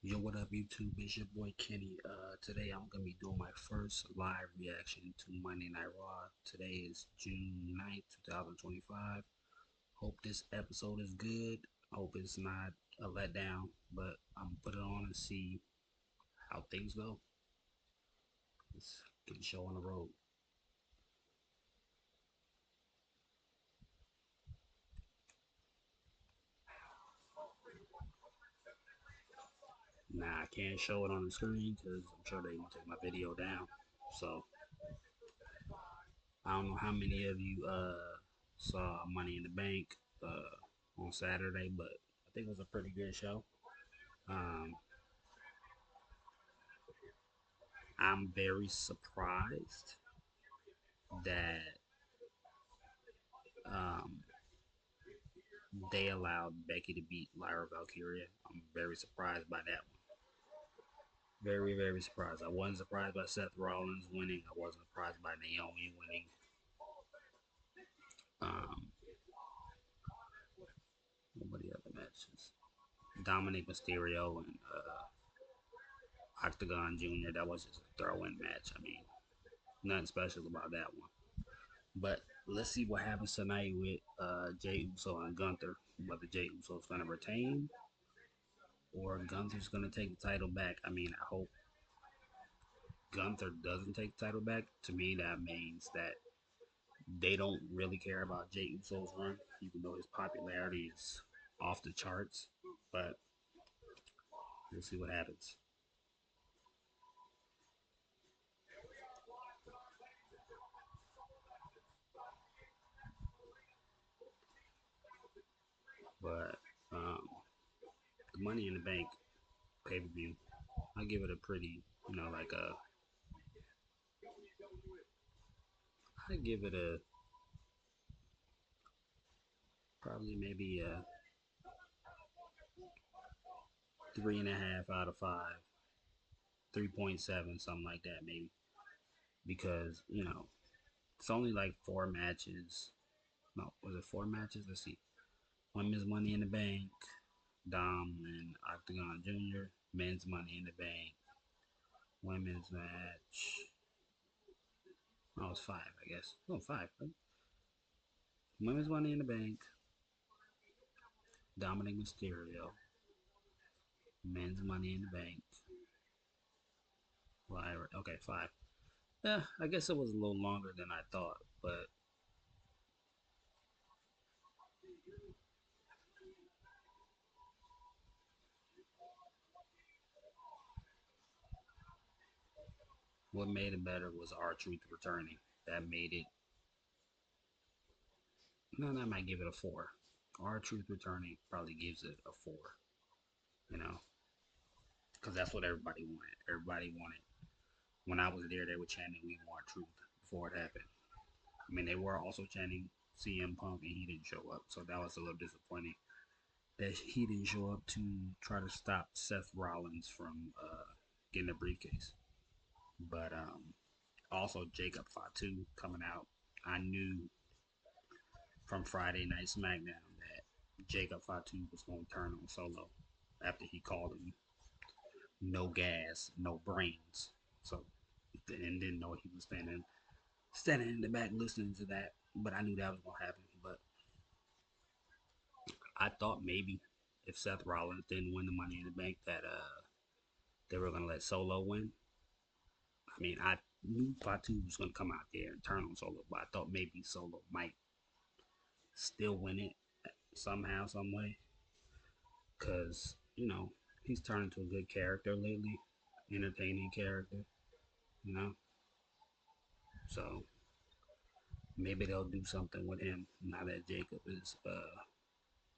Yo, what up, YouTube? It's your boy Kenny. Today I'm gonna be doing my first live reaction to Monday Night Raw. Today is June 9th, 2025. Hope this episode is good. Hope it's not a letdown, but I'm gonna put it on and see how things go. Let's get the show on the road. Nah, I can't show it on the screen because I'm sure they're gonna take my video down. So I don't know how many of you saw Money in the Bank on Saturday, but I think it was a pretty good show. Um, I'm very surprised that um, they allowed Becky to beat Lyra Valkyria. I'm very surprised by that one. Very, very surprised. I wasn't surprised by Seth Rollins winning. I wasn't surprised by Naomi winning. Um, what the other matches? Dominic Mysterio and Octagon Jr. That was just a throw-in match. I mean, nothing special about that one. But let's see what happens tonight with Jey Uso and Gunther. Whether Jey Uso is going to retain or Gunther's going to take the title back. I mean, I hope Gunther doesn't take the title back. To me, that means that they don't really care about Jey Uso's run, even though his popularity is off the charts. But we'll see what happens. But the Money in the Bank pay per view, I give it a pretty, like I give it a probably maybe a 3.5 out of 5, 3.7, something like that, maybe. Because, it's only like 4 matches. No, was it 4 matches? Let's see. Women's Money in the Bank, Dom and Octagon Jr., Men's Money in the Bank, Women's match. Oh, it's five, I guess. Oh, five. Right? Women's Money in the Bank, Dominic Mysterio, Men's Money in the Bank. Lyra. Okay, five. Yeah, I guess it was a little longer than I thought, but what made it better was R-Truth returning. That made it. No, that might give it a four. R-Truth returning probably gives it a four. You know, because that's what everybody wanted. Everybody wanted. When I was there, they were chanting, "We want truth" before it happened. I mean, they were also chanting CM Punk, and he didn't show up, so that was a little disappointing that he didn't show up to try to stop Seth Rollins from getting a briefcase. But also Jacob Fatu coming out. I knew from Friday Night SmackDown that Jacob Fatu was going to turn on Solo after he called him no gas, no brains. So, and didn't know he was standing in the back listening to that. But I knew that was going to happen. But I thought maybe if Seth Rollins didn't win the Money in the Bank, that they were going to let Solo win. I mean, I knew Fatu was going to come out there and turn on Solo, but I thought maybe Solo might still win it somehow, some way, because he's turned into a good character lately, entertaining character, you know. So maybe they'll do something with him now that Jacob is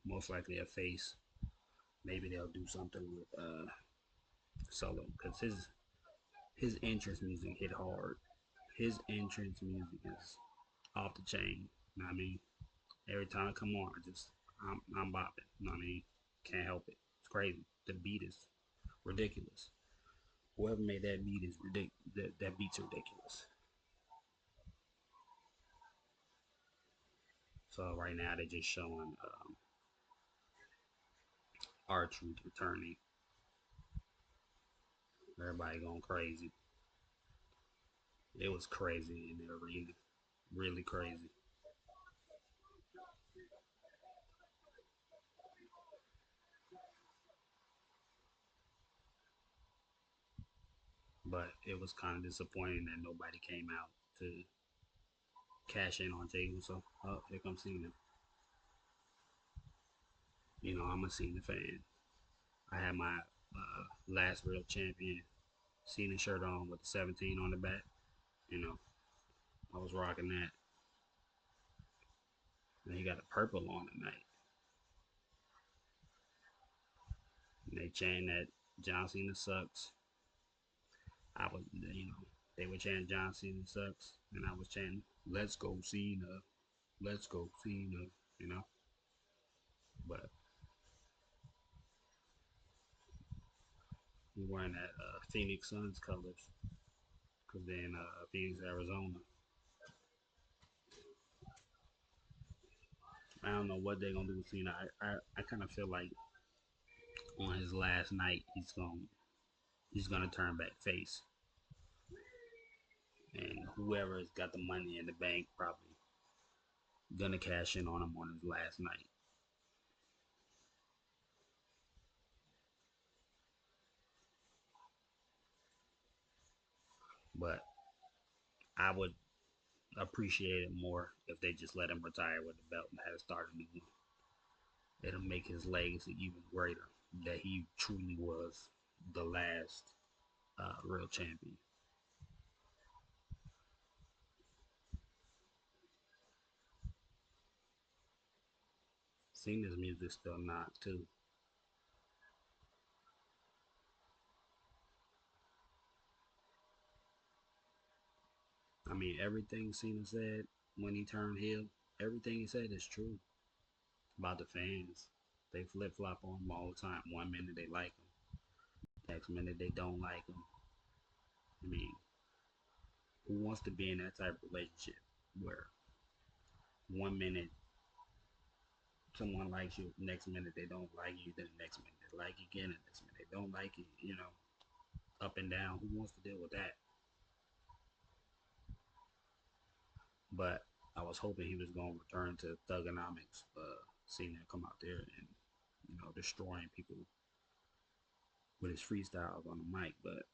most likely a face. Maybe they'll do something with Solo because his entrance music hit hard. His entrance music is off the chain. You know what I mean? Every time I come on, I'm bopping. You know what I mean? Can't help it. It's crazy. The beat is ridiculous. Whoever made that beat is ridiculous. That beat's ridiculous. So right now they're just showing R-Truth returning. Everybody going crazy. It was crazy in the arena, really crazy. But it was kind of disappointing that nobody came out to cash in on Tatum. So, oh, here comes Cena. You know, I'm a Cena fan. I had my last real champion Cena shirt on with the 17 on the back. You know, I was rocking that. And he got a purple on tonight. And they chanting that John Cena sucks. I was, you know, they were chanting John Cena sucks, and I was chanting Let's go Cena, Let's go Cena. You know, but we wearing that Phoenix Suns colors because they're in Phoenix, Arizona. I don't know what they're gonna do with Cena. I kind of feel like on his last night he's gonna turn back face, and whoever has got the money in the bank probably gonna cash in on him on his last night. But I would appreciate it more if they just let him retire with the belt and had to start a new one. It'll make his legacy even greater. That he truly was the last real champion. Cena's music still not too. I mean, everything Cena said when he turned heel, everything he said is true about the fans. They flip flop on him all the time. One minute they like him, next minute they don't like him. I mean, who wants to be in that type of relationship where one minute someone likes you, next minute they don't like you, then the next minute they like you again, and next minute they don't like you, you know, up and down. Who wants to deal with that? But I was hoping he was going to return to Thugonomics, seeing him come out there and, you know, destroying people with his freestyles on the mic. But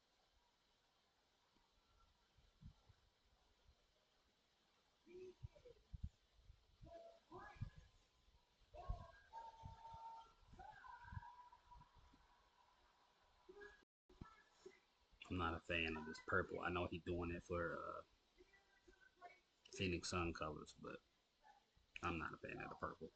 I'm not a fan of this purple. I know he's doing it for Phoenix Sun colors, but I'm not a fan of the purple.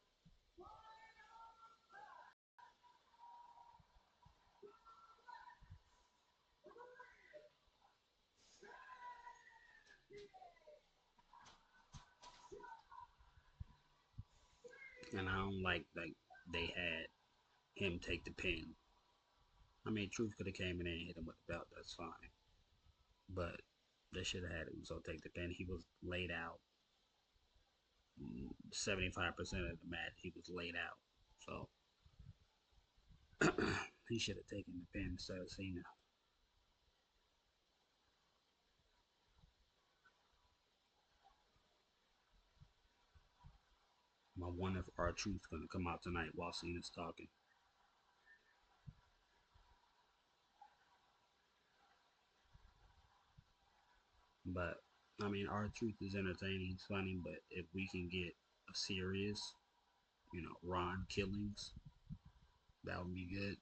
And I don't like they had him take the pin. I mean, Truth could have came in there and hit him with the belt. That's fine. But they should have had him so take the pin. He was laid out 75% of the match. He was laid out. So he should have taken the pin instead of Cena. I wonder if R-Truth's gonna come out tonight while Cena's talking. But I mean, R-Truth is entertaining, he's funny. But if we can get a serious, you know, Ron Killings, that would be good.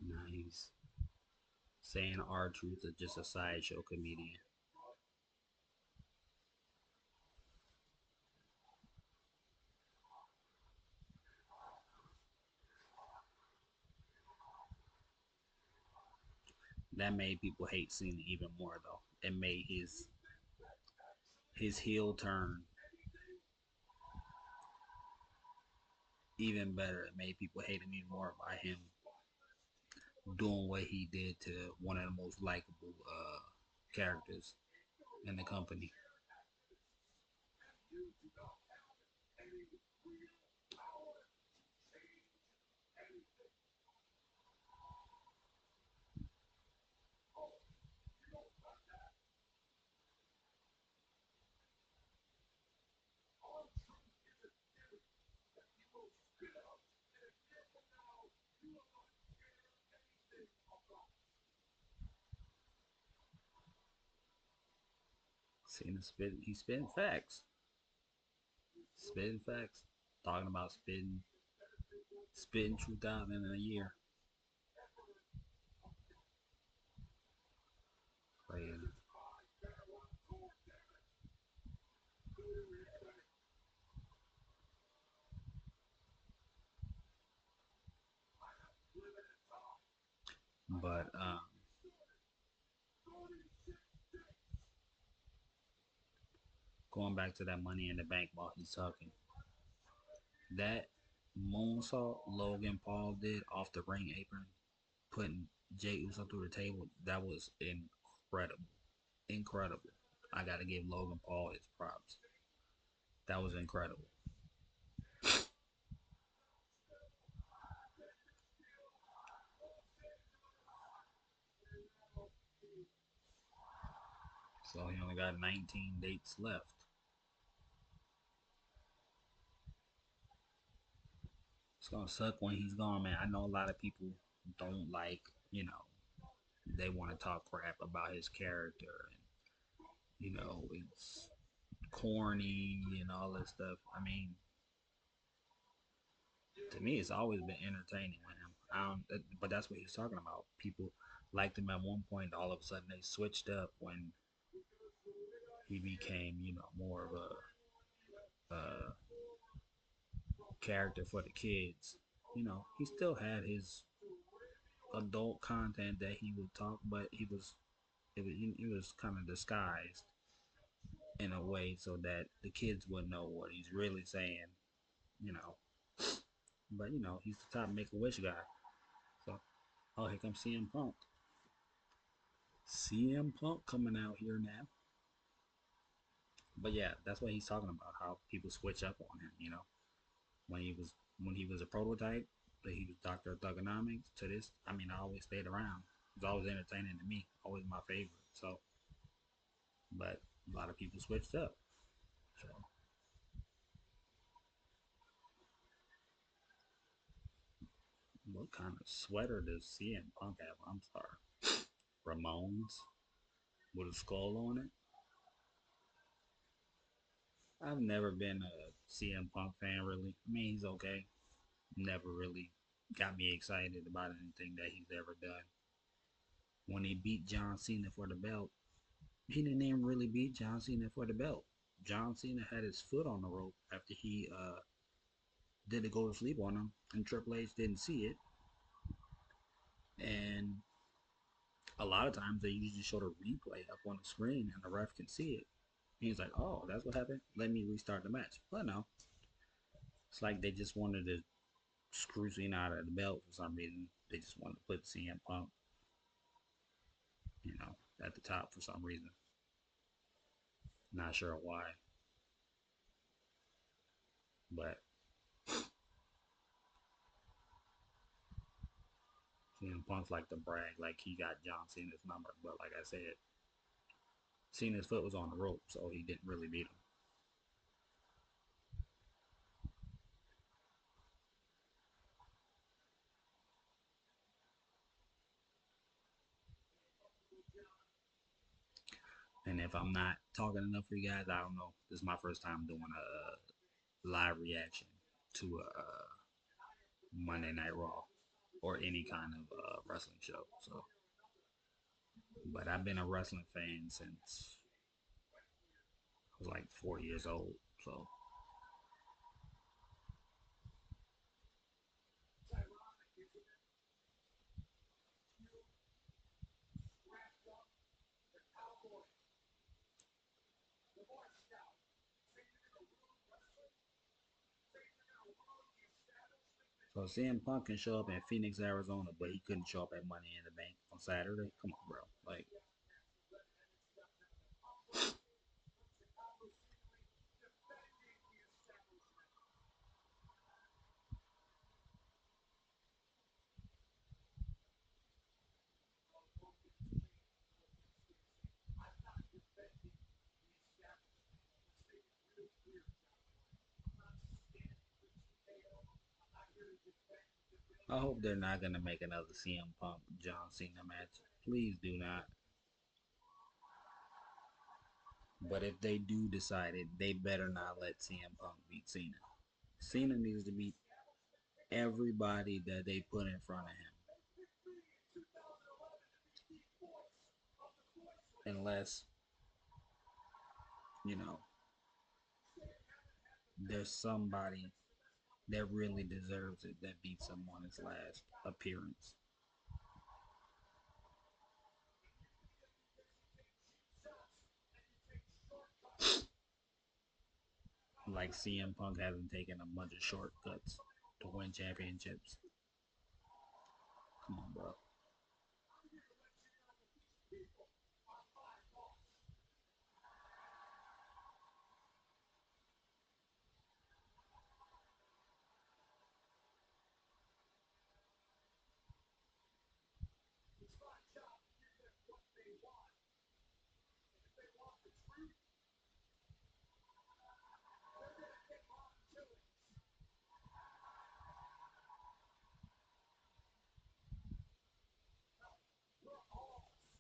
Nice. Saying R-Truth is just a sideshow comedian. that made people hate Cena even more though. It made his heel turn even better. It made people hate him even more by him doing what he did to one of the most likable characters in the company. Cena he spitting facts, spitting facts, talking about spitting truth out in a year. Crazy. But going back to that Money in the Bank while he's talking, that moonsault Logan Paul did off the ring apron, putting Jay Uso through the table, that was incredible. Incredible. I got to give Logan Paul his props. That was incredible. So he only got 19 dates left. It's gonna suck when he's gone, man. I know a lot of people don't like, you know, they want to talk crap about his character, and it's corny and all that stuff. I mean, to me, it's always been entertaining with him. But that's what he's talking about. People liked him at one point. All of a sudden, they switched up when he became, more of a character for the kids. He still had his adult content that he would talk, but it was kind of disguised in a way so that the kids wouldn't know what he's really saying. You know, but he's the top Make a Wish guy. So, oh, here comes CM Punk. CM Punk coming out here now. But yeah, that's what he's talking about. How people switch up on him. When he was a prototype, that he was Doctor Thugonomics. To this, I mean, I always stayed around. It was always entertaining to me. Always my favorite. So, but a lot of people switched up. So, what kind of sweater does CM Punk have? I'm sorry. Ramones with a skull on it. I've never been a CM Punk fan really. I mean, he's okay. Never really got me excited about anything that he's ever done. When he beat John Cena for the belt, he didn't even really beat John Cena for the belt. John Cena had his foot on the rope after he did go to sleep on him, and Triple H didn't see it. And a lot of times they usually show the replay up on the screen, and the ref can see it. And he's like, "Oh, that's what happened. Let me restart the match." But no, it's like they just wanted to screw Cena out of the belt for some reason. They just wanted to put CM Punk, at the top for some reason. Not sure why, but CM Punk's like to brag like he got John Cena's number. But like I said, Cena's foot was on the rope, so he didn't really beat him. And if I'm not talking enough for you guys, I don't know. This is my first time doing a live reaction to a Monday Night Raw or any kind of wrestling show. So, but I've been a wrestling fan since I was like 4 years old. So, So CM Punk can show up in Phoenix, Arizona, but he couldn't show up at Money in the Bank on Saturday. Come on, bro. Like, I hope they're not gonna make another CM Punk John Cena match. Please do not. But if they do decide it, they better not let CM Punk beat Cena. Cena needs to beat everybody that they put in front of him, unless you know there's somebody that really deserves it that beats him on his last appearance. Like CM Punk hasn't taken a bunch of shortcuts to win championships. Come on, bro.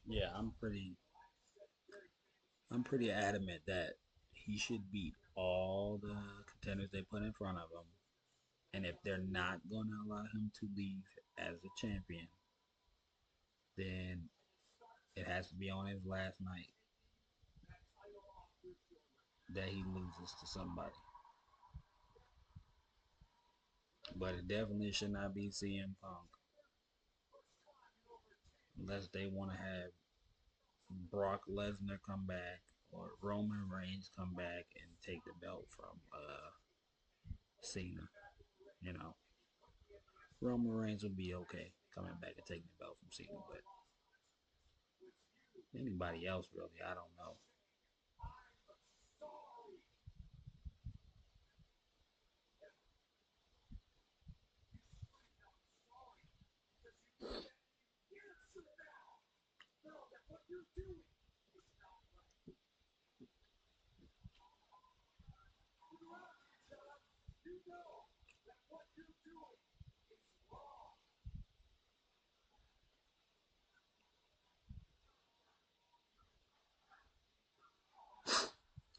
Yeah, I'm pretty adamant that he should beat all the contenders they put in front of him. And if they're not going to allow him to leave as a champion, then it has to be on his last night that he loses to somebody. But it definitely should not be CM Punk unless they want to have Brock Lesnar come back or Roman Reigns come back and take the belt from Cena. You know, Roman Reigns would be okay coming back and taking the belt from Cena, but anybody else really, I don't know.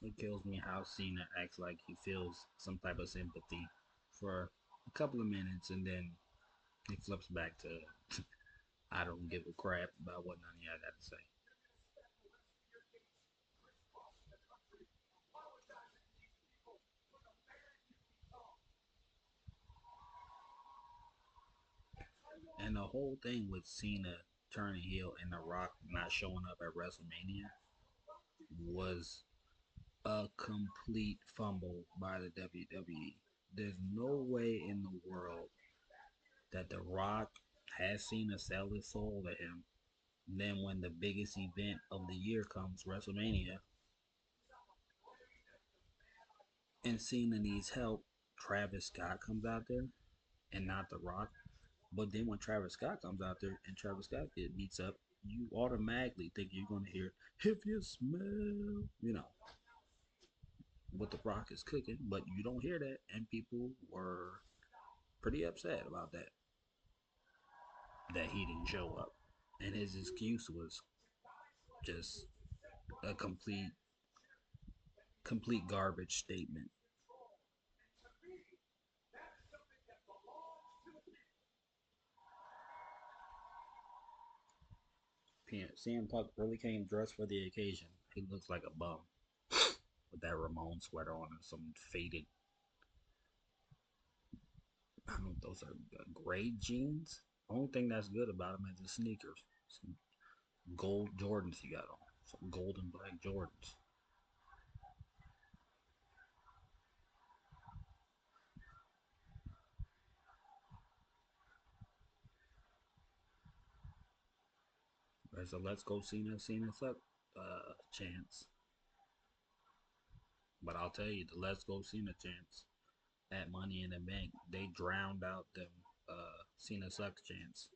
It kills me how Cena acts like he feels some type of sympathy for a couple of minutes and then he flips back to I don't give a crap about what none of y'all got to say. And the whole thing with Cena turning heel and The Rock not showing up at WrestleMania was a complete fumble by the WWE. There's no way in the world that The Rock has Cena sell his soul to him. Then when the biggest event of the year comes, WrestleMania, and Cena needs help, Travis Scott comes out there and not The Rock. But then when Travis Scott comes out there and Travis Scott get beats up, you automatically think you're going to hear, if you smell, what The Rock is cooking, but you don't hear that. And people were pretty upset about that he didn't show up. And his excuse was just a complete garbage statement. CM Punk really came dressed for the occasion. He looks like a bum with that Ramon sweater on and some faded, I don't know if those are gray jeans. Only thing that's good about him is the sneakers. Some gold Jordans he got on. Some gold and black Jordans. There's a Let's Go Cena Suck chance. But I'll tell you, the Let's Go Cena chance at Money in the Bank, they drowned out them Cena Sucks chance.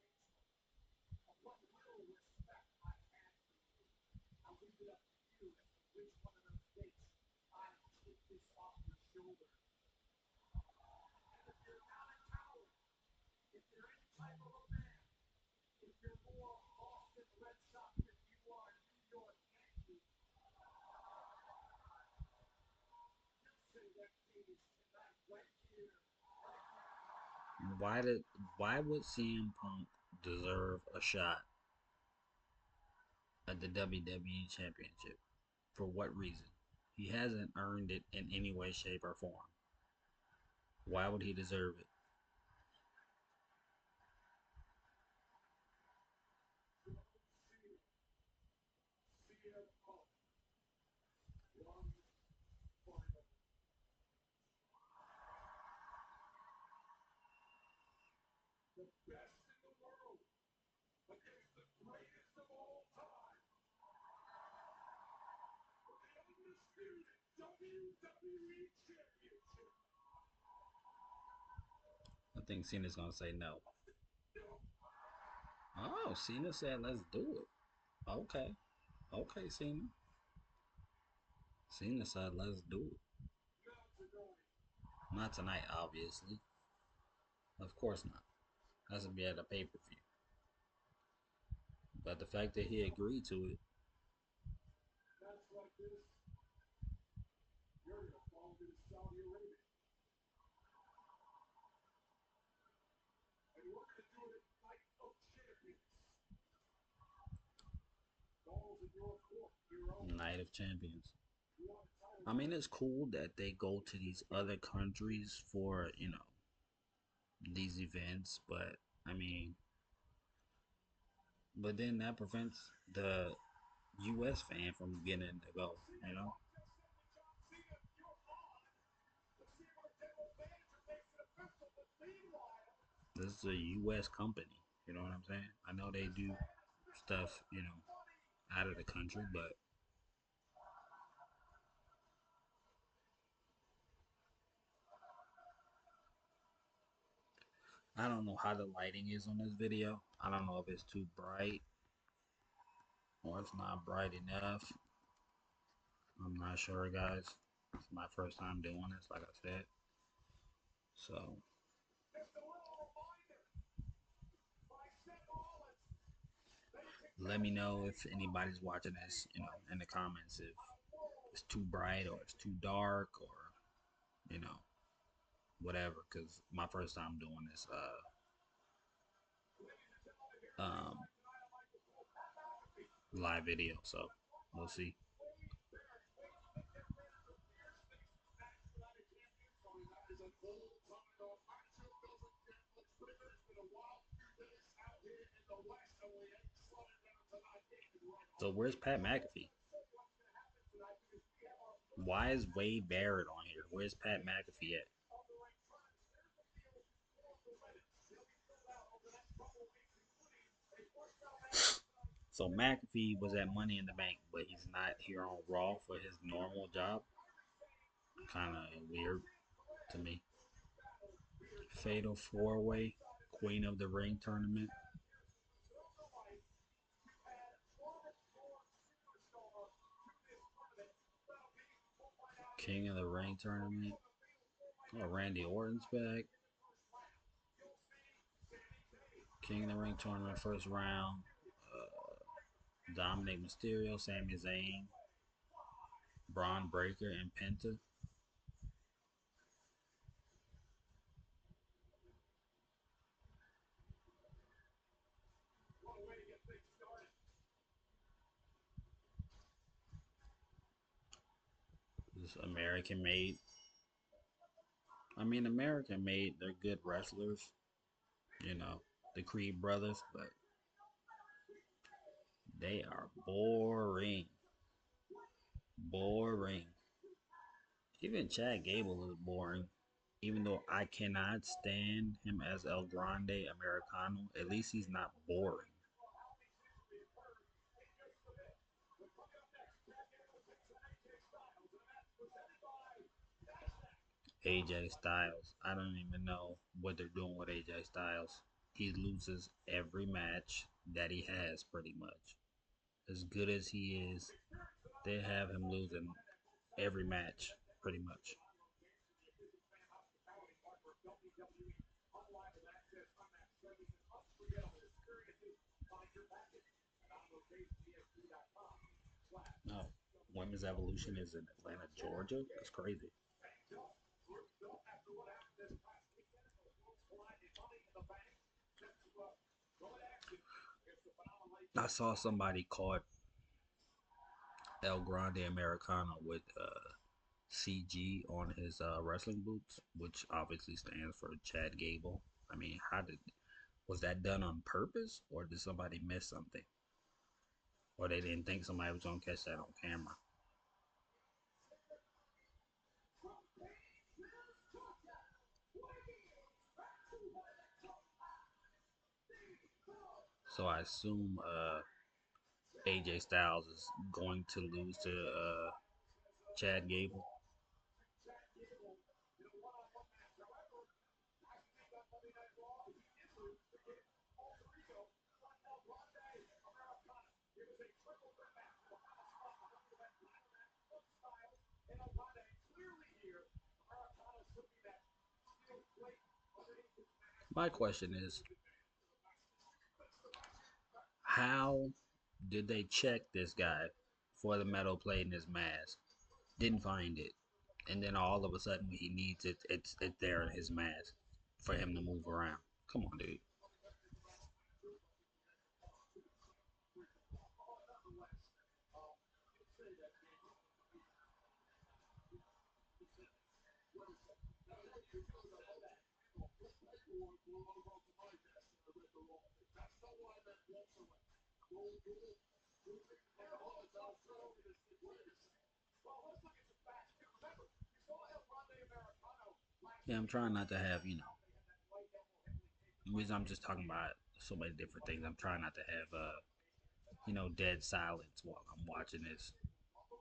Why did why would CM Punk deserve a shot at the WWE Championship? For what reason? He hasn't earned it in any way, shape, or form. Why would he deserve it? I think Cena's gonna say no. Oh, Cena said let's do it. Okay. Okay, Cena. Cena said let's do it. Not tonight, obviously. Of course not. Has to be at a pay-per-view. But the fact that he agreed to it, Night of Champions. I mean, it's cool that they go to these other countries for, these events, but I mean, but then that prevents the US fan from getting to go, you know? This is a US company, you know what I'm saying? I know they do stuff, out of the country, but I don't know how the lighting is on this video. I don't know if it's too bright or it's not bright enough. I'm not sure, guys. It's my first time doing this, like I said. So let me know if anybody's watching this, in the comments if it's too bright or it's too dark or, you know, whatever. Cause my first time doing this live video, so we'll see. So where's Pat McAfee? Why is Wade Barrett on here? Where's Pat McAfee at? So McAfee was at Money in the Bank, but he's not here on Raw for his normal job. Kind of weird to me. Fatal Four Way, Queen of the Ring tournament. King of the Ring tournament. Oh, Randy Orton's back. King of the Ring tournament first round. Dominic Mysterio, Sami Zayn, Braun Breaker, and Penta. This American made. I mean, American made. They're good wrestlers. The Creed brothers, but they are boring. Boring. Even Chad Gable is boring. Even though I cannot stand him as El Grande Americano, at least he's not boring. AJ Styles. I don't even know what they're doing with AJ Styles. He loses every match that he has, pretty much. As good as he is, they have him losing every match, pretty much. No, Women's Evolution is in Atlanta, Georgia. That's crazy. I saw somebody caught El Grande Americano with CG on his wrestling boots, which obviously stands for Chad Gable. I mean, how did was that done on purpose, or did somebody miss something, or they didn't think somebody was gonna catch that on camera? So I assume AJ Styles is going to lose to Chad Gable. My question is, how did they check this guy for the metal plate in his mask? Didn't find it, and then all of a sudden when he needs it, it's there in his mask for him to move around. Come on, dude. Yeah, I'm trying not to have the reason I'm just talking about so many different things. I'm trying not to have dead silence while I'm watching this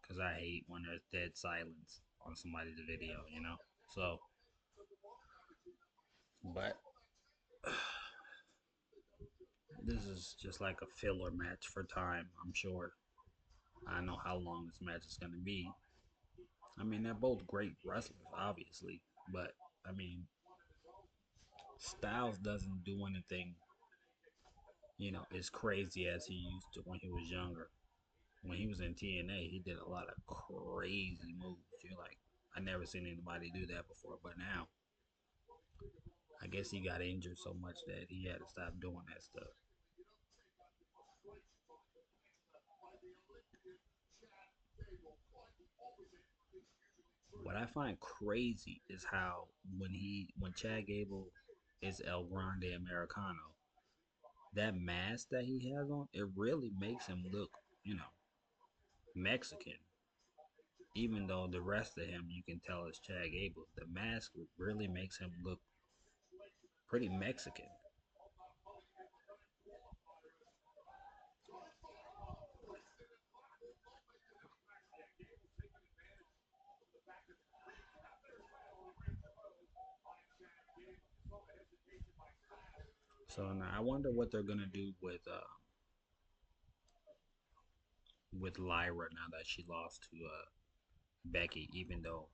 because I hate when there's dead silence on somebody's video. So, but this is just like a filler match for time. I'm sure. I know how long this match is going to be. I mean, they're both great wrestlers, obviously, but I mean, Styles doesn't do anything, as crazy as he used to when he was younger. When he was in TNA, he did a lot of crazy moves. You're like, I never seen anybody do that before. But now, I guess he got injured so much that he had to stop doing that stuff. What I find crazy is how when Chad Gable is El Grande Americano, that mask that he has on, it really makes him look, you know, Mexican. Even though the rest of him you can tell is Chad Gable, the mask really makes him look pretty Mexican. So now I wonder what they're gonna do with Lyra now that she lost to Becky, even though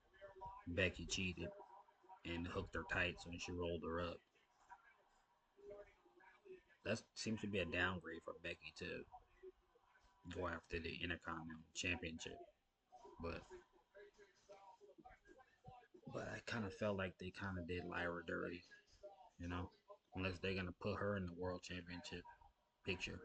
Becky cheated and hooked her tights when she rolled her up. That seems to be a downgrade for Becky to go after the Intercontinental Championship. But I kind of felt like they kind of did Lyra dirty, you know, unless they're gonna put her in the World Championship picture.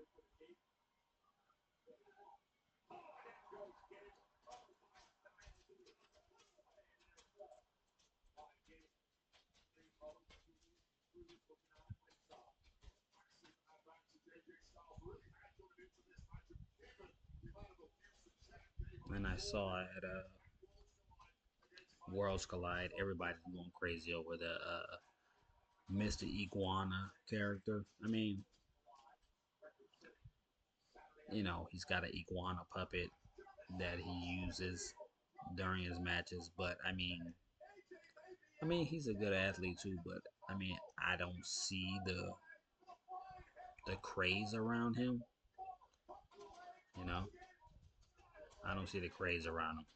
And I saw at Worlds Collide, everybody's going crazy over the Mr. Iguana character. I mean, he's got an iguana puppet that he uses during his matches, but I mean, I mean, he's a good athlete too, but I mean, I don't see the craze around him. You know, I don't see the craze around him.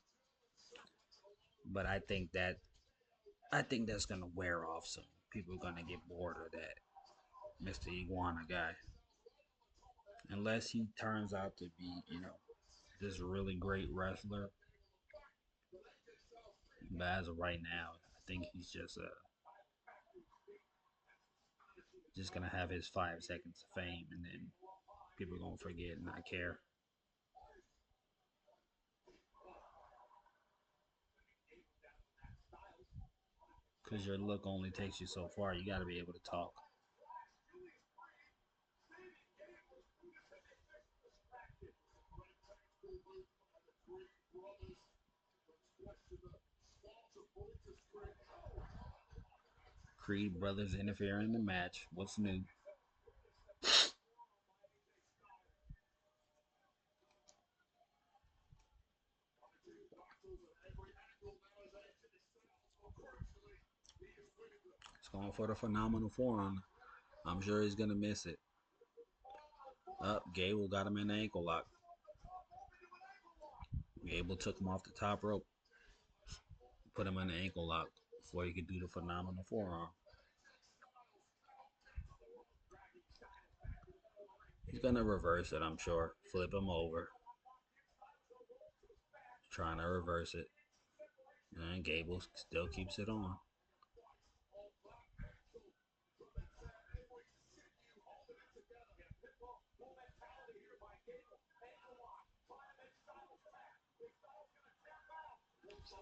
But I think that's gonna wear off soon. People are gonna get bored of that Mr. Iguana guy, unless he turns out to be, this really great wrestler. But as of right now, I think he's just gonna have his 5 seconds of fame, and then people are gonna forget and not care. Cause your look only takes you so far. You got to be able to talk. Creed brothers interfering in the match. What's new? He's going for the phenomenal forearm. I'm sure he's gonna miss it. Up, Gable got him in the ankle lock. Gable took him off the top rope, put him in the ankle lock before he could do the phenomenal forearm. He's gonna reverse it, I'm sure. Flip him over, trying to reverse it, and Gable still keeps it on.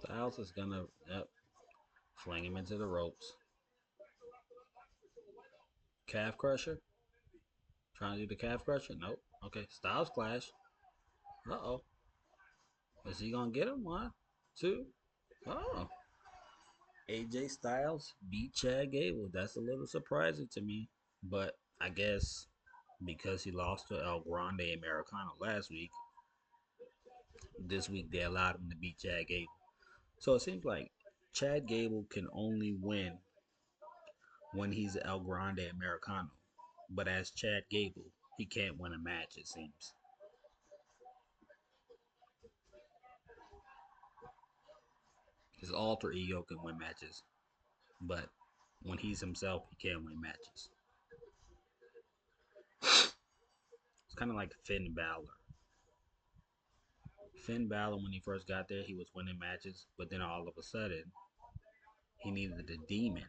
Styles is gonna, yep, fling him into the ropes. Calf crusher, trying to do the calf crusher. Nope. Okay, Styles clash. Uh oh. Is he gonna get him? One, two. Oh, AJ Styles beat Chad Gable. That's a little surprising to me, but I guess because he lost to El Grande Americano last week, this week they allowed him to beat Chad Gable. So it seems like Chad Gable can only win when he's El Grande Americano, but as Chad Gable, he can't win a match. It seems his alter ego can win matches, but when he's himself, he can't win matches. It's kind of like Finn Balor. Finn Balor, when he first got there, he was winning matches, but then all of a sudden, he needed the demon.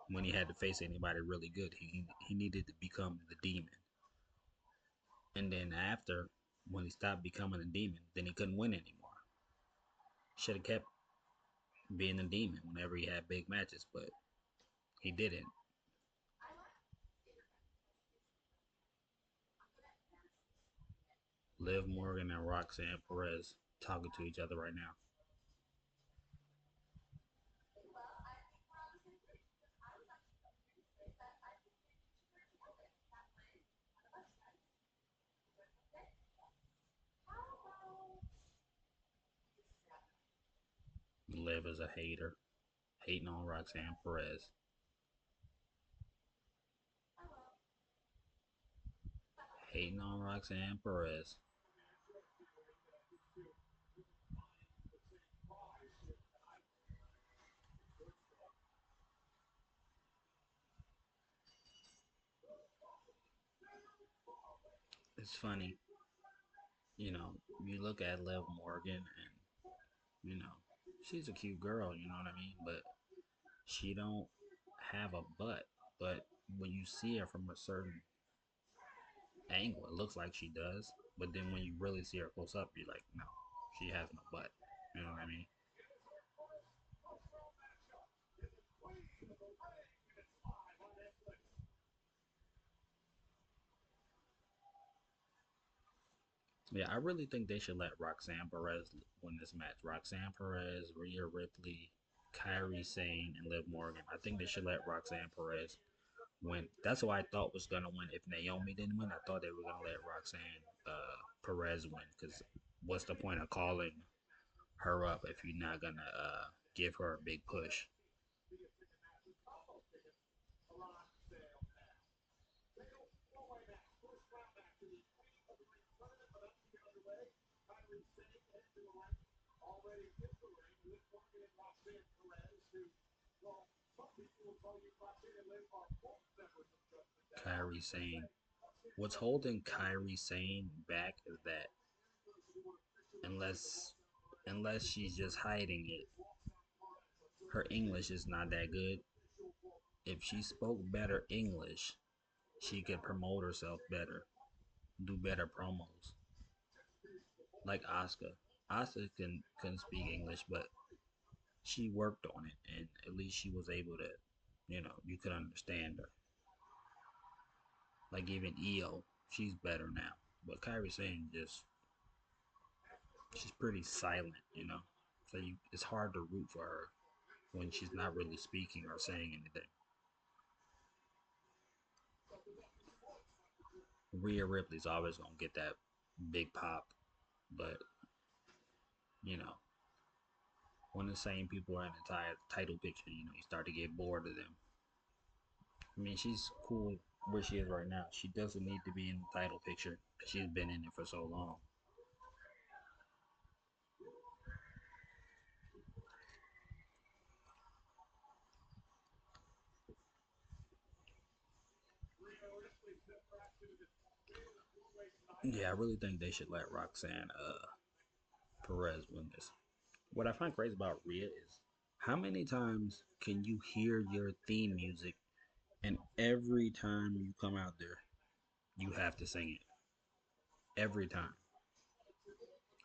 When he had to face anybody really good, he needed to become the demon. And then after, when he stopped becoming a demon, then he couldn't win anymore. Should have kept being a demon whenever he had big matches, but he didn't. Liv Morgan and Roxanne Perez talking to each other right now. Liv is a hater, hating on Roxanne Perez. Hating on Roxanne Perez. It's funny, you look at Liv Morgan and you know, she's a cute girl, you know what I mean? But she don't have a butt. But when you see her from a certain angle, it looks like she does. But then when you really see her close up, you're like, no, she has no butt. You know what I mean? Yeah, I really think they should let Roxanne Perez win this match. Roxanne Perez, Rhea Ripley, Kyrie Sane, and Liv Morgan. I think they should let Roxanne Perez win. That's who I thought was gonna win. If Naomi didn't win, I thought they were gonna let Roxanne Perez win. Because what's the point of calling her up if you're not gonna give her a big push? Kyrie Sane. What's holding Kyrie Sane back is that unless unless she's just hiding it, her English is not that good. If she spoke better English, she could promote herself better, do better promos. Like Asuka. Asuka couldn't speak English, but she worked on it, and at least she was able to, you could understand her. Like even Io, she's better now, but Kyrie Sane she's pretty silent. So it's hard to root for her when she's not really speaking or saying anything. Rhea Ripley's always gonna get that big pop, but you know, when the same people are in the title picture, you start to get bored of them. I mean, she's cool where she is right now. She doesn't need to be in the title picture. She's been in it for so long. Yeah, I really think they should let Roxanne Perez win this. What I find crazy about Rhea is how many times can you hear your theme music and every time you come out there, you have to sing it. Every time.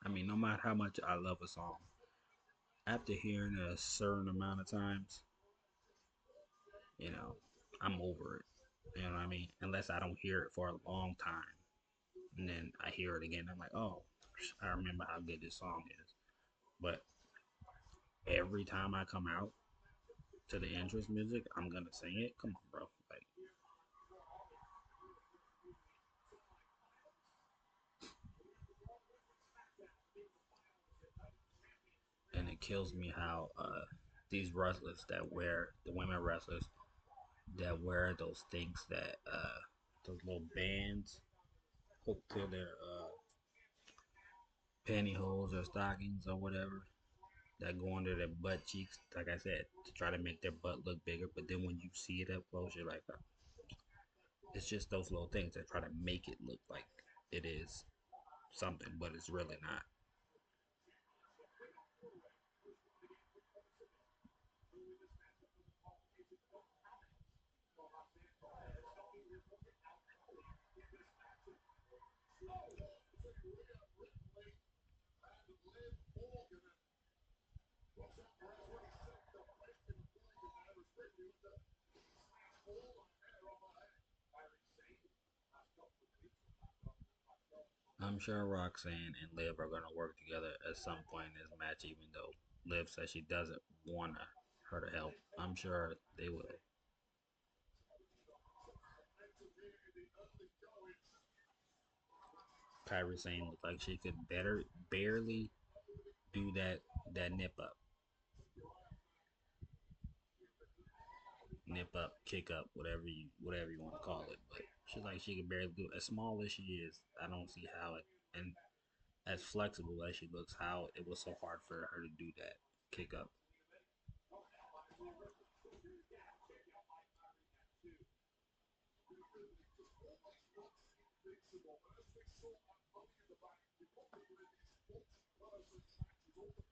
I mean, no matter how much I love a song, after hearing it a certain amount of times, you know, I'm over it. You know what I mean? Unless I don't hear it for a long time. And then I hear it again. I'm like, oh, I remember how good this song is. But every time I come out to the entrance music, I'm gonna sing it. Come on, bro. Like, and it kills me how these wrestlers that wear the women wrestlers that wear those things that those little bands hooked to their pantyhose or stockings or whatever that go under their butt cheeks. Like I said, to try to make their butt look bigger. But then when you see it up close, you're like, it's just those little things that try to make it look like it is something, but it's really not. I'm sure Roxanne and Liv are gonna work together at some point in this match, even though Liv says she doesn't want her to help. I'm sure they will. Kyrie Sane looked like she could better barely do that nip up, kick up, whatever you want to call it. But she's like she could barely do it. As small as she is, I don't see how it and as flexible as she looks, how it was so hard for her to do that kick up.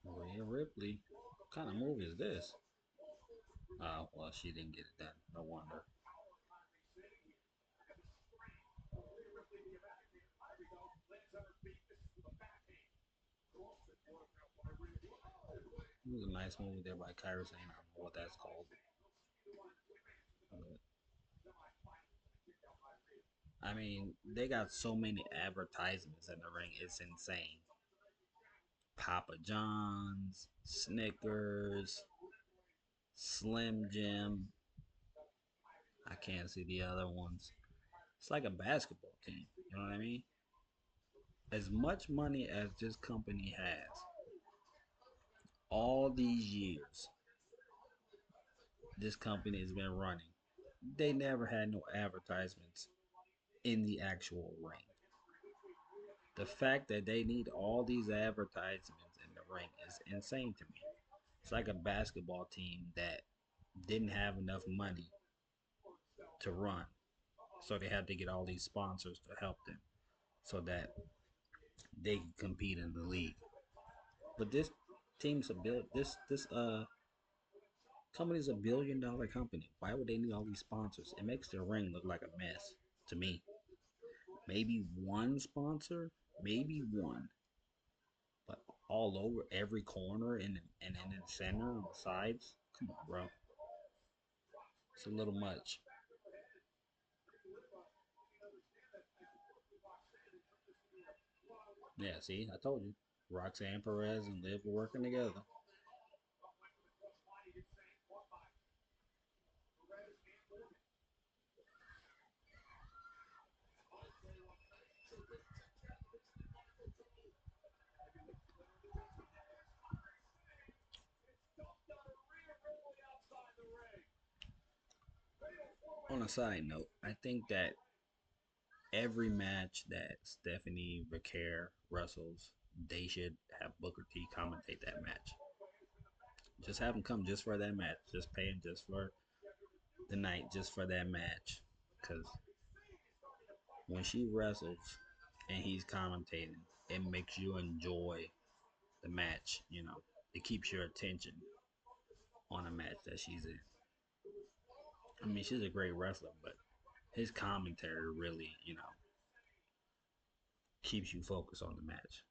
Rhea Ripley, what kind of movie is this? Oh, well, she didn't get it done. No wonder. It was a nice movie there by Kyra Sane. I don't know what that's called. But, I mean, they got so many advertisements in the ring. It's insane. Papa John's, Snickers, Slim Jim. I can't see the other ones. It's like a basketball team. You know what I mean? As much money as this company has, all these years, this company has been running. They never had no advertisements in the actual ring. The fact that they need all these advertisements in the ring is insane to me. It's like a basketball team that didn't have enough money to run, so they had to get all these sponsors to help them so that they can compete in the league. But this team's a bill. This company's $1 billion company. Why would they need all these sponsors? It makes their ring look like a mess to me. Maybe one sponsor, maybe one, but all over every corner and in the center on the sides. Come on, bro. It's a little much. Yeah, see, I told you. Roxanne Perez and Liv were working together. On a side note, I think that every match that Stephanie Becerra wrestles, they should have Booker T commentate that match. Just have him come just for that match. Just pay him just for the night, just for that match. Because when she wrestles and he's commentating, it makes you enjoy the match. You know, it keeps your attention on a match that she's in. I mean, she's a great wrestler, but his commentary really, keeps you focused on the match.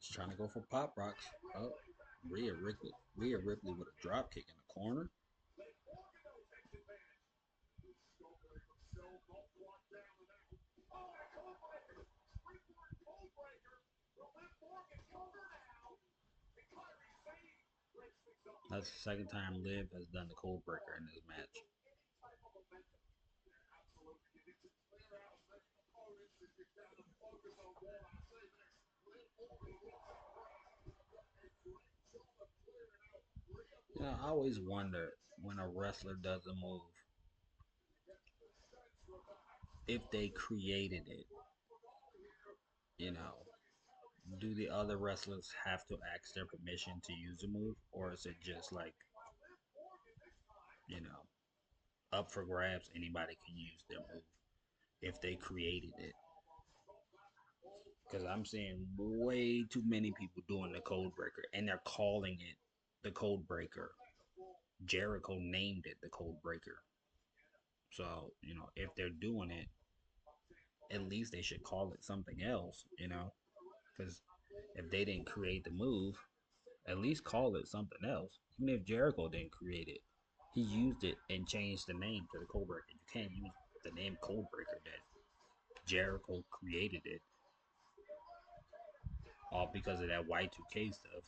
She's trying to go for pop rocks. Oh, Rhea Ripley with a drop kick in the corner. That's the second time Liv has done the cold breaker in this match. I always wonder when a wrestler does a move if they created it. You know, do the other wrestlers have to ask their permission to use a move, or is it just like you know up for grabs? Anybody can use their move if they created it. Because I'm seeing way too many people doing the code breaker, and they're calling it the code breaker. Jericho named it the code breaker. So if they're doing it, at least they should call it something else. Because if they didn't create the move, at least call it something else. Even if Jericho didn't create it, he used it and changed the name to the Code Breaker. You can't use the name Code Breaker that Jericho created it all because of that Y2K stuff.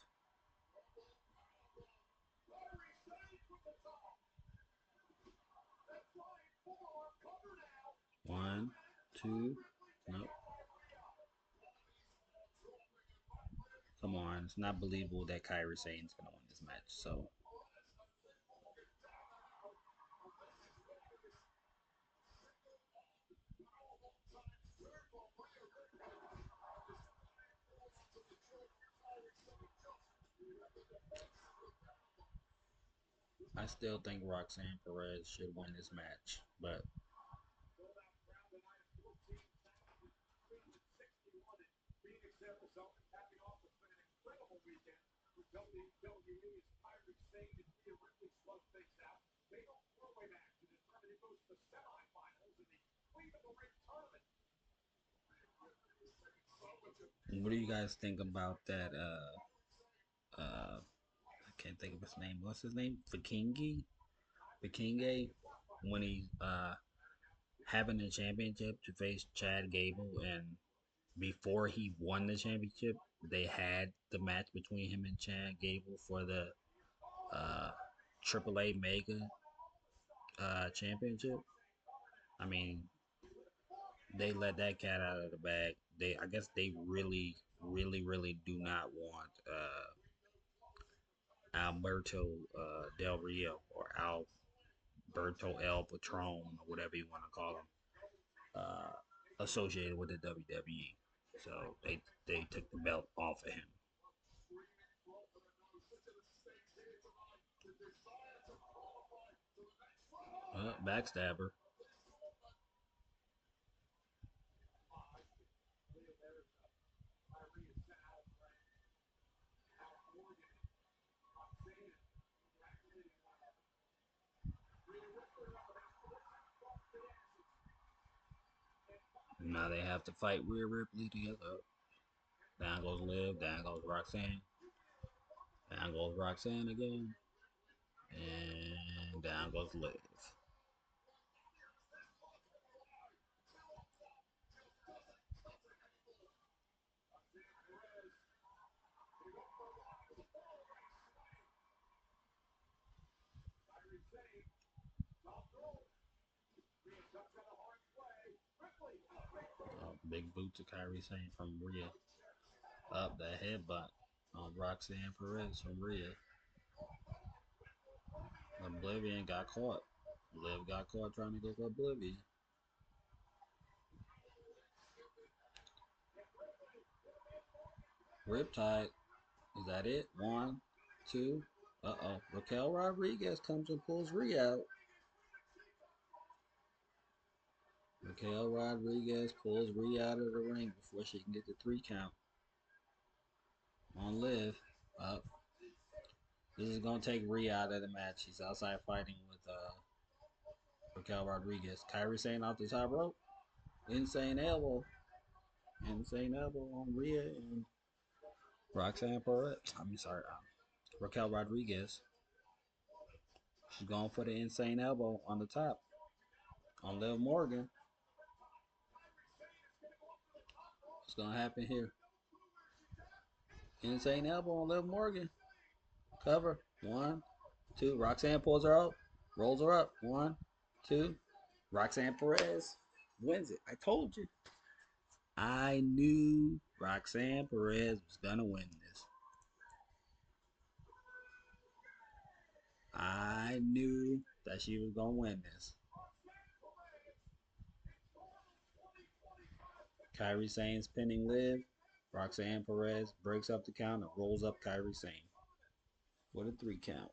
One, two, nope. Come on, it's not believable that Kyrie Sane's gonna win this match. So I still think Roxanne Perez should win this match, but what do you guys think about that? I can't think of his name. What's his name? Vikingi, when he's having the championship to face Chad Gable, and before he won the championship, they had the match between him and Chad Gable for the uh, AAA Mega Championship. I mean, they let that cat out of the bag. I guess they really, really, really do not want Alberto Del Rio or Alberto El Patron or whatever you want to call him associated with the WWE. So they took the belt off of him. Backstabber. Now they have to fight Rhea Ripley together. Down goes Liv. Down goes Roxanne. Down goes Roxanne again. And down goes Liv. Big boot to Kyrie Sane from Rhea. Up the headbutt on Roxanne Perez from Rhea. Oblivion got caught. Liv got caught trying to go for Oblivion. Riptide. Is that it? One, two. Uh-oh. Raquel Rodriguez comes and pulls Rhea out. Raquel Rodriguez pulls Rhea out of the ring before she can get the 3 count. On Liv. Up. This is going to take Rhea out of the match. She's outside fighting with Raquel Rodriguez. Kyrie Sane off the top rope. Insane elbow. Insane elbow on Rhea and Roxanne Perez. Raquel Rodriguez. She's going for the insane elbow on the top on Liv Morgan. What's going to happen here? Insane elbow on Liv Morgan. Cover. 1, 2. Roxanne pulls her out. Rolls her up. 1, 2. Roxanne Perez wins it. I told you. I knew Roxanne Perez was going to win this. I knew that she was going to win this. Kyrie Sane's pinning Liv. Roxanne Perez breaks up the count and rolls up Kyrie Sane with a 3 count.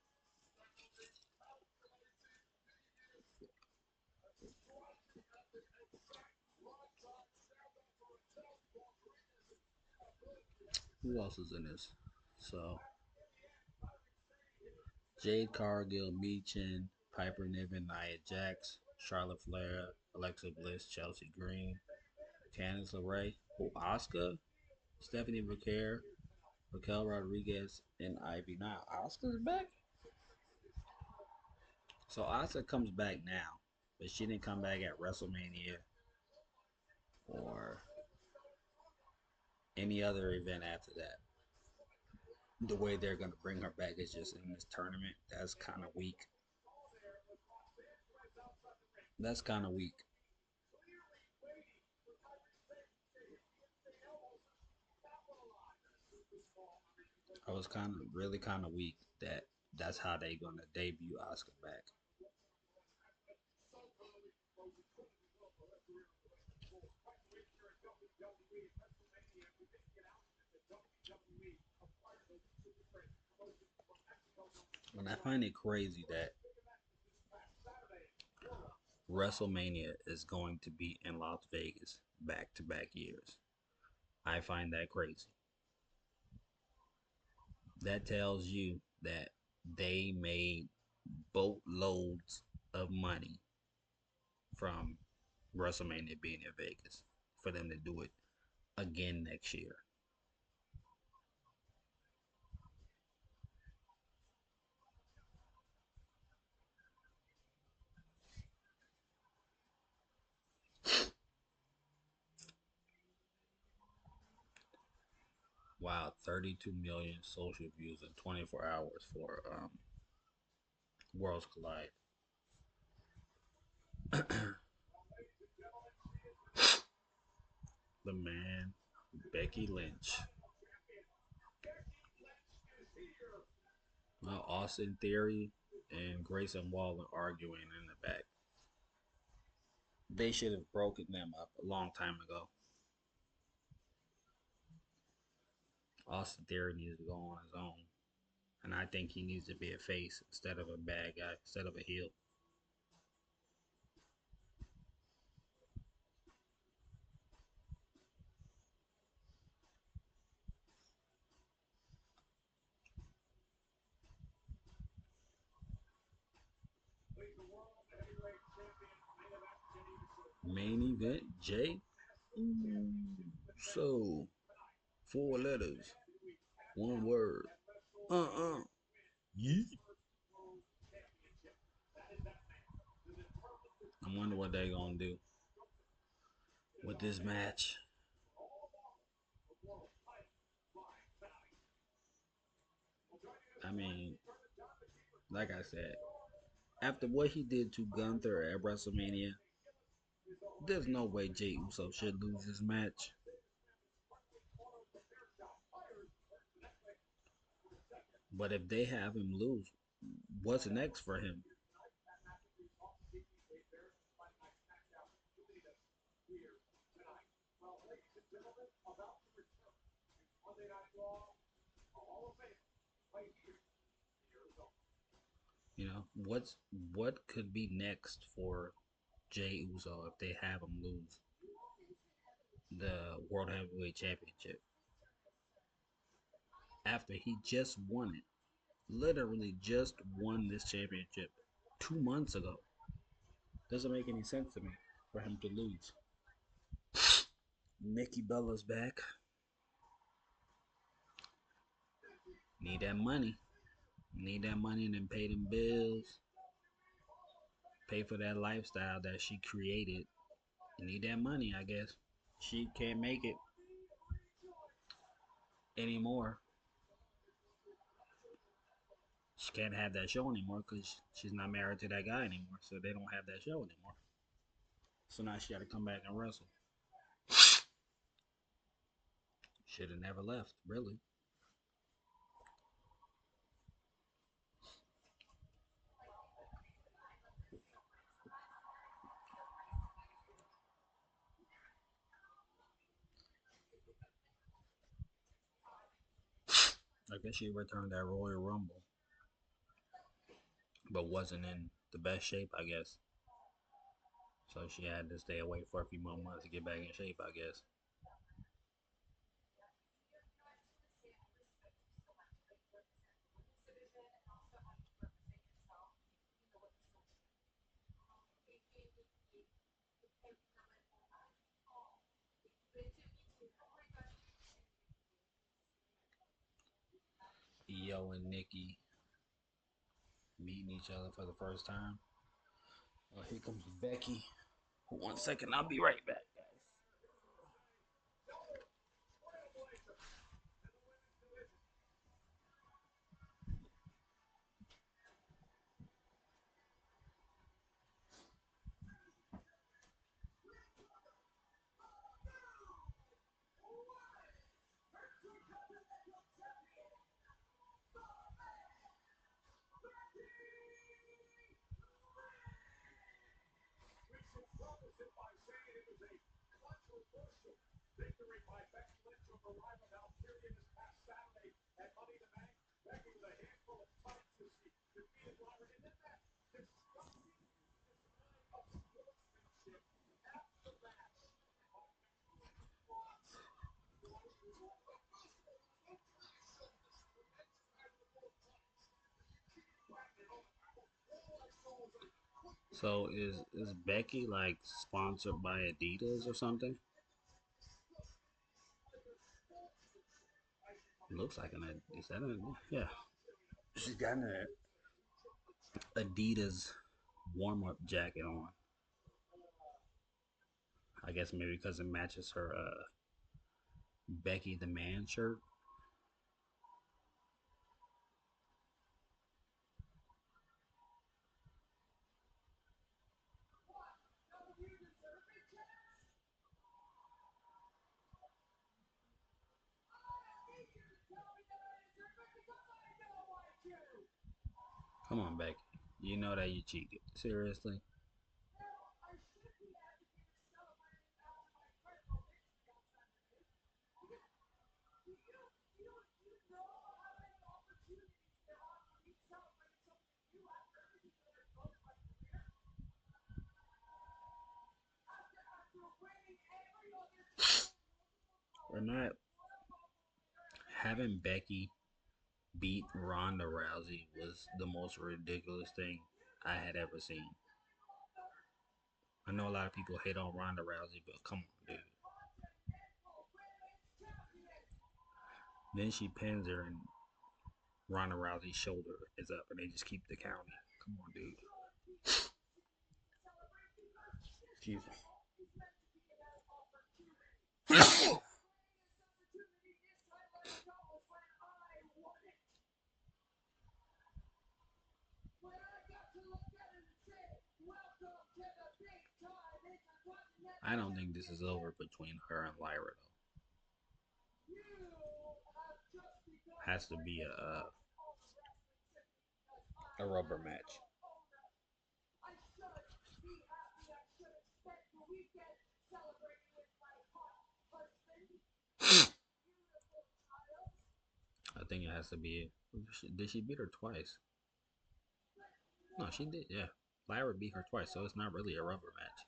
Who else is in this? So, Jade Cargill, Meechin, Piper Niven, Nia Jax, Charlotte Flair, Alexa Bliss, Chelsea Green, Candice LeRae, Asuka, Stephanie Vaquer, Raquel Rodriguez, and Ivy. Now, Asuka's back? So, Asuka comes back now, but she didn't come back at WrestleMania or any other event after that. The way they're going to bring her back is just in this tournament. That's kind of weak. That's kind of weak. I was really kind of weak that that's how they gonna debut Asuka back. And I find it crazy that WrestleMania is going to be in Las Vegas back to back years. I find that crazy. That tells you that they made boatloads of money from WrestleMania being in Vegas for them to do it again next year. Wow, 32 million social views in 24 hours for Worlds Collide. the man, Becky Lynch. Well, Austin Theory and Grayson Waller arguing in the back. They should have broken them up a long time ago. Austin Theory needs to go on his own. And I think he needs to be a face instead of a bad guy, instead of a heel. Main event, Jay. Ooh, so, 4 letters, one word. Yeet. I wonder what they're gonna do with this match. I mean, like I said, after what he did to Gunther at WrestleMania, there's no way Jey Uso should lose this match. But if they have him lose, what's next for him? What could be next for Jey Uso if they have him lose the World Heavyweight Championship after he just won it? Literally just won this championship 2 months ago. Doesn't make any sense to me for him to lose. Nikki Bella's back. Need that money. Need that money and then pay them bills. Pay for that lifestyle that she created. You need that money, I guess. She can't make it anymore. She can't have that show anymore because she's not married to that guy anymore. So they don't have that show anymore. So now she got to come back and wrestle. Should have never left, really. I guess she returned that Royal Rumble, but wasn't in the best shape, I guess. So she had to stay away for a few more months to get back in shape, I guess. Io and Nikki meeting each other for the first time. Oh, here comes Becky. 1 second, I'll be right back, guys. So is Becky like sponsored by Adidas or something? Looks like an is that a yeah? She's got an Adidas warm up jacket on. I guess maybe because it matches her Becky the Man shirt. Come on, Becky. You know that you cheated. Seriously? We're not having Becky beat Ronda Rousey was the most ridiculous thing I had ever seen. I know a lot of people hate on Ronda Rousey, but come on, dude. Then she pins her, and Ronda Rousey's shoulder is up, and they just keep the counting. Come on, dude. Excuse me. I don't think this is over between her and Lyra though. Has to be a rubber match. I think it has to be. Did she beat her twice? No, she did. Yeah, Lyra beat her twice, so it's not really a rubber match.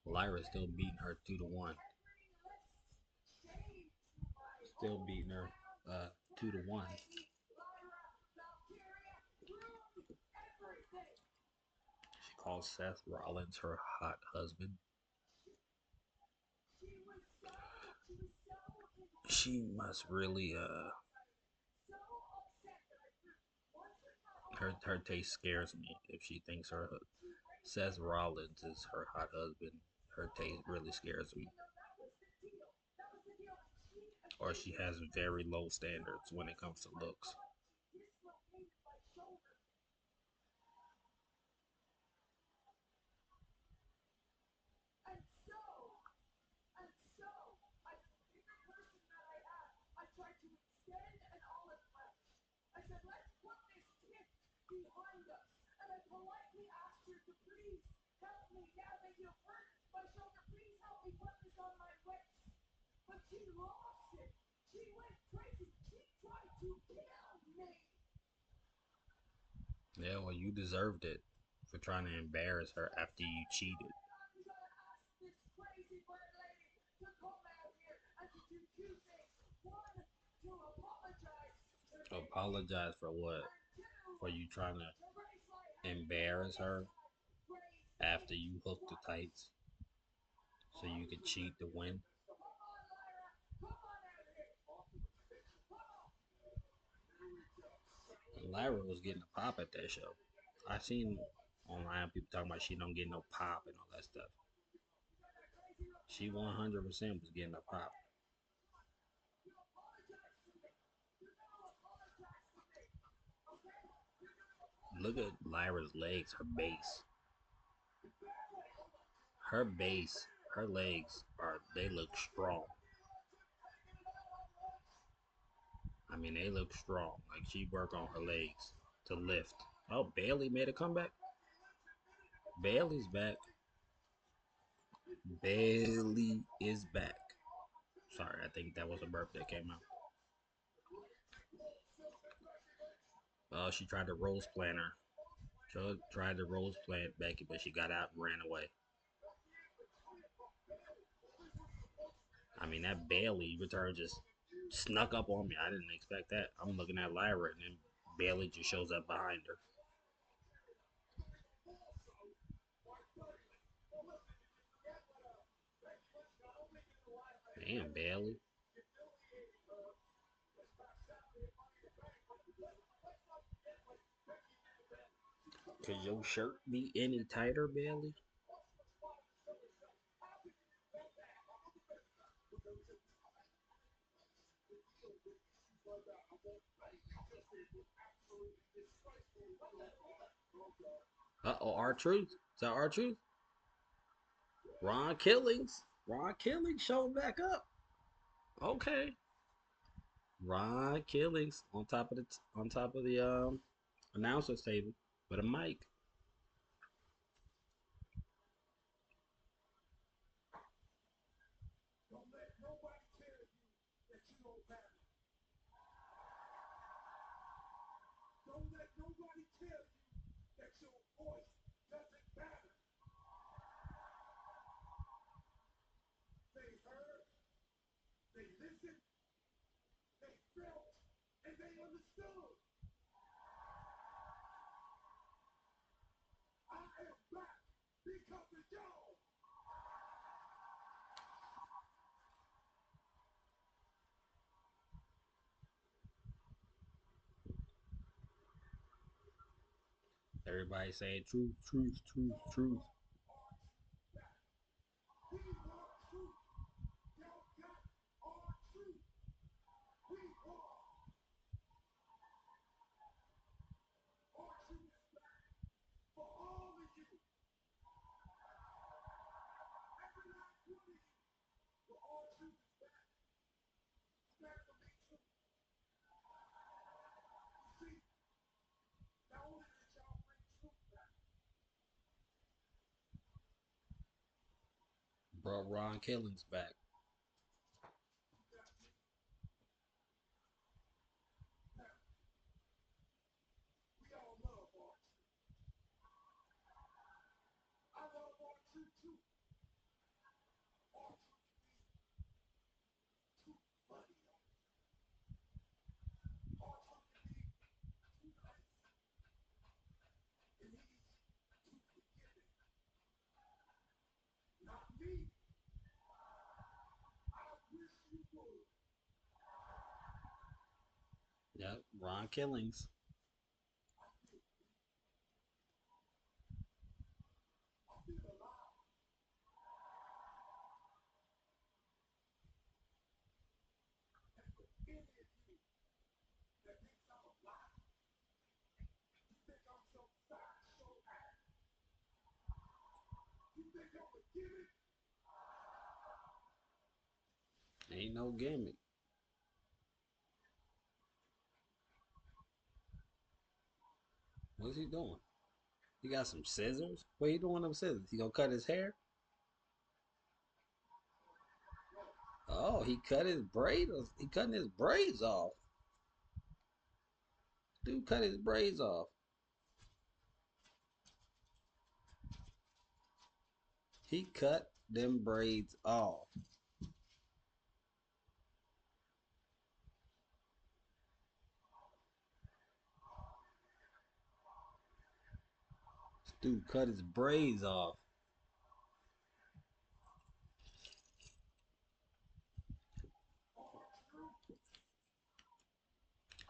Lyra's still beating her 2-1. Still beating her 2-1. She calls Seth Rollins her hot husband. She must really her taste scares me if she thinks her Seth Rollins is her hot husband. Her taste really scares me. Or she has very low standards when it comes to looks. Yeah, well, you deserved it for trying to embarrass her after you cheated. Apologize for what? For you trying to embarrass her after you hooked the tights so you could cheat to win? Lyra was getting a pop at that show. I seen online people talking about she don't get no pop and all that stuff. She 100% was getting a pop. Look at Lyra's legs, her base. Her base, her legs they look strong. I mean, they look strong. Like she worked on her legs to lift. Oh, Bailey made a comeback. Bailey's back. Bailey is back. Sorry, I think that was a burp that came out. She tried to rose plant her. She tried to rose plant Becky, but she got out and ran away. I mean, that Bailey return just snuck up on me. I didn't expect that. I'm looking at Lyra, and then Bailey just shows up behind her. Damn, Bailey. Could your shirt be any tighter, Bailey? Uh-oh, R-Truth. Is that R-Truth? Ron Killings. Ron Killings showed back up. Okay. Ron Killings on top of the Announcer's table with a mic. Everybody saying truth, truth, truth, truth. Brought Ron Killings back. Yep, Ron Killings. Ain't no gimmick. What's he doing? He got some scissors? What he doing with them scissors? He gonna cut his hair? Oh, he cut his braid. He cutting his braids off. Dude cut his braids off. He cut them braids off. Dude cut his braids off.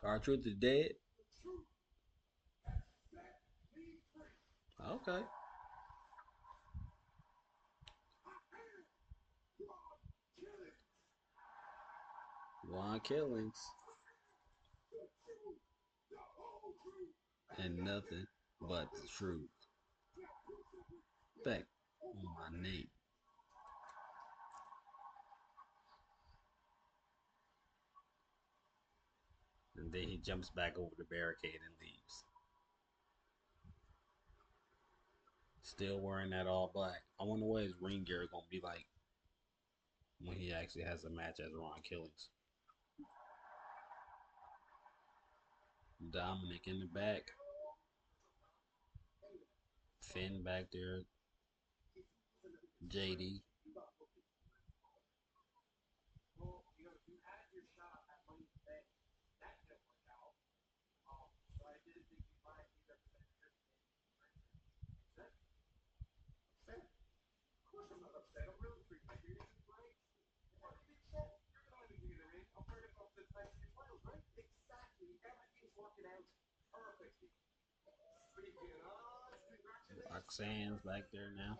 R-Truth is dead. Okay. Ron Killings. And nothing but the truth. Back on my name. And then he jumps back over the barricade and leaves. Still wearing that all black. I wonder what his ring gear is gonna be like when he actually has a match as Ron Killings. Dominic in the back. Finn back there. JD. Roxanne's back there now.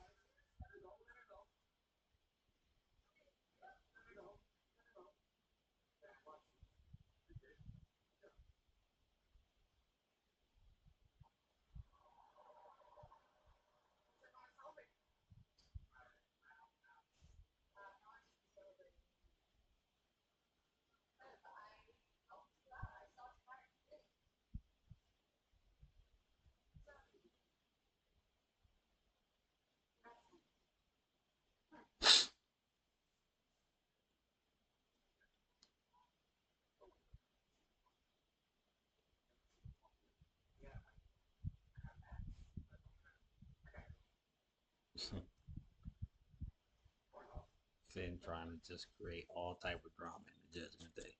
Finn trying to just create all type of drama in the Judgment Day.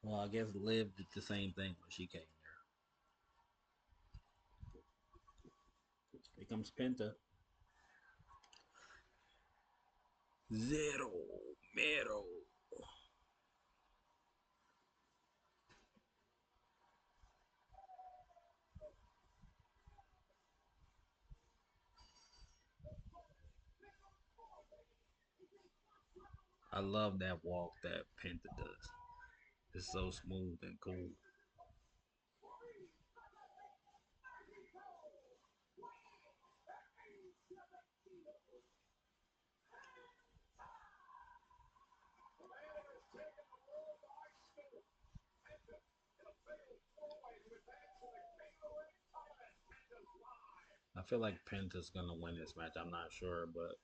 Well, I guess Liv did the same thing when she came there. Here comes Penta. Zero Mero. I love that walk that Penta does. It's so smooth and cool. I feel like Penta's gonna win this match. I'm not sure, but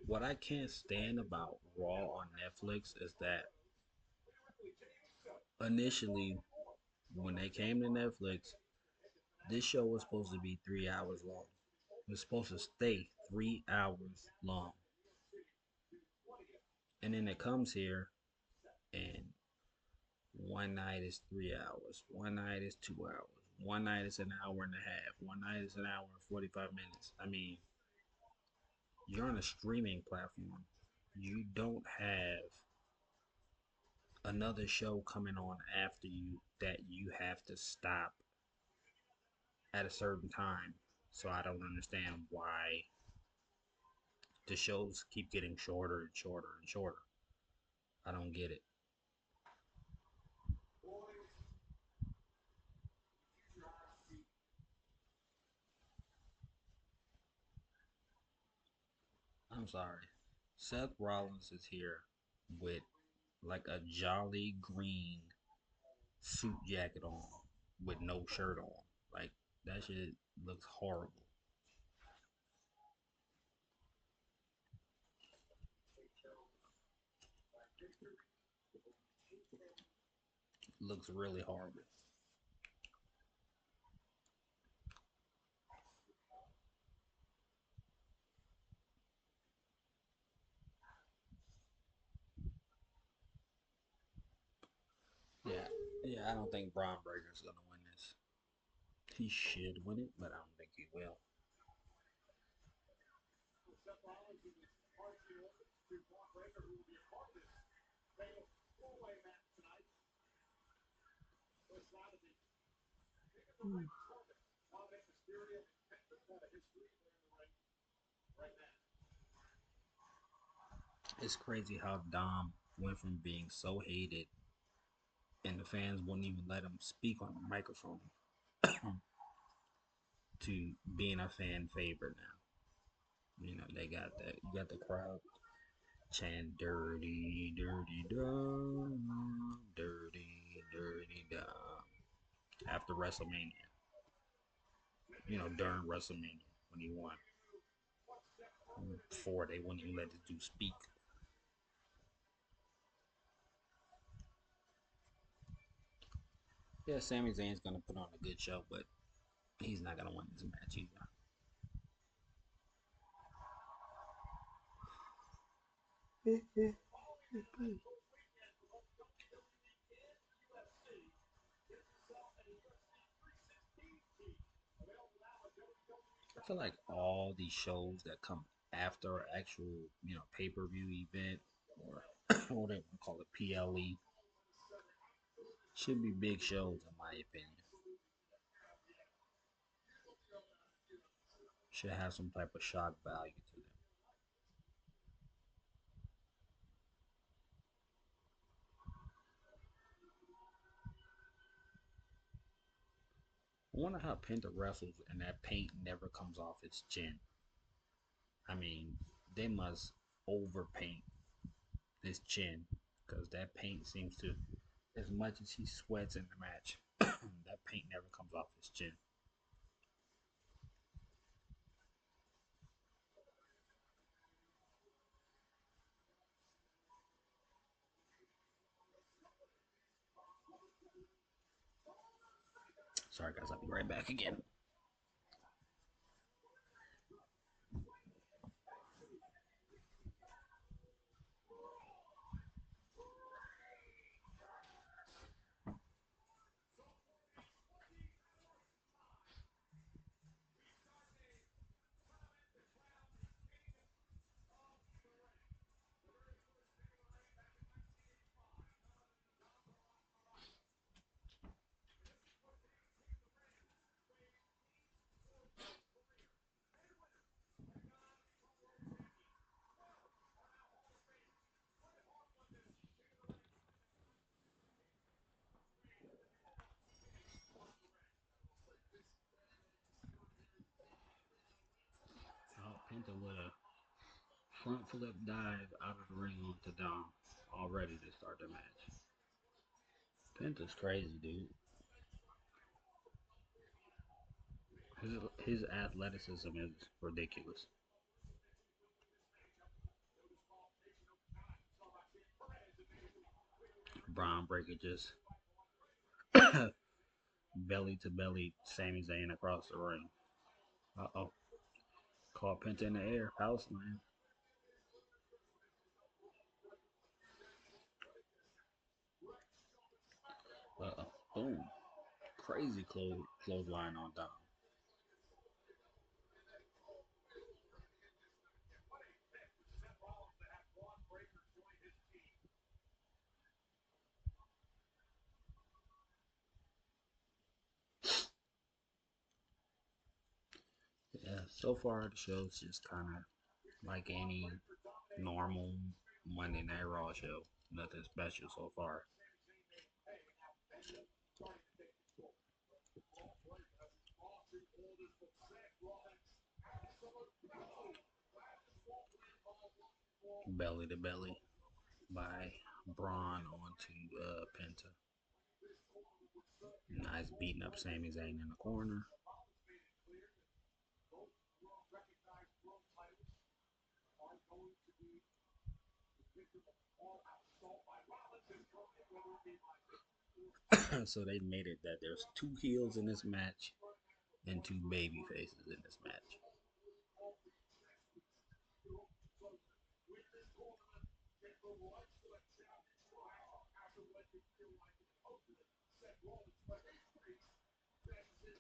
what I can't stand about Raw on Netflix is that initially, when they came to Netflix, this show was supposed to be 3 hours long. It was supposed to stay 3 hours long. And then it comes here, and one night is 3 hours, one night is 2 hours, one night is an hour and a half, one night is an hour and 45 minutes. I mean, you're on a streaming platform. You don't have another show coming on after you that you have to stop at a certain time. So I don't understand why the shows keep getting shorter and shorter and shorter. I don't get it. I'm sorry. Seth Rollins is here with like a jolly green suit jacket on with no shirt on. Like that shit looks horrible. Looks really horrible. Yeah, yeah. I don't think Braun Breaker's gonna win this. He should win it, but I don't think he will. It's crazy how Dom went from being so hated and the fans wouldn't even let him speak on the microphone to being a fan favorite now. You know, they got that. You got the crowd chant "Dirty, Dirty Dom, Dirty, Dirty Dom" after WrestleMania. You know, during WrestleMania when he won. Before they wouldn't even let the dude speak. Yeah, Sami Zayn's gonna put on a good show, but he's not gonna win this match either. I feel like all these shows that come after an actual, pay per view event or what they want to call it, PLE, should be big shows in my opinion. Should have some type of shock value to them. I wonder how Penta wrestles and that paint never comes off his chin. I mean, they must overpaint his chin because that paint seems to, as much as he sweats in the match, that paint never comes off his chin. Sorry, guys. I'll be right back again. Penta with a front flip dive out of the ring onto Dom, all ready to start the match. Penta's crazy, dude. His athleticism is ridiculous. Braun Breaker just belly to belly Sami Zayn across the ring. Uh oh. Caught Penta in the air. House slam. Uh oh. Boom. Crazy clothesline on Dom. Yeah, so far the show's just kind of like any normal Monday Night Raw show. Nothing special so far. Belly to belly by Braun onto Penta. Nice beating up Sami Zayn in the corner. So they made it that there's two heels in this match and two baby faces in this match.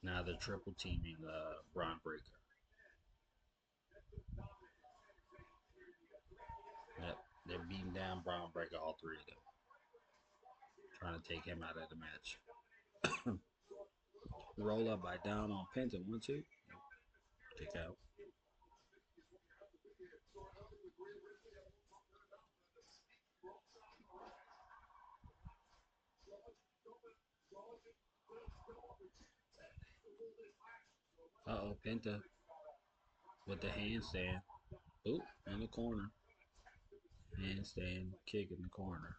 Now they're triple teaming Braun Breaker. Yep, they're beating down Braun Breaker, all three of them, trying to take him out of the match. Roll up by down on Penta. 1, 2. Kick out. Uh oh, Penta with the handstand. Oop, in the corner. Handstand kick in the corner.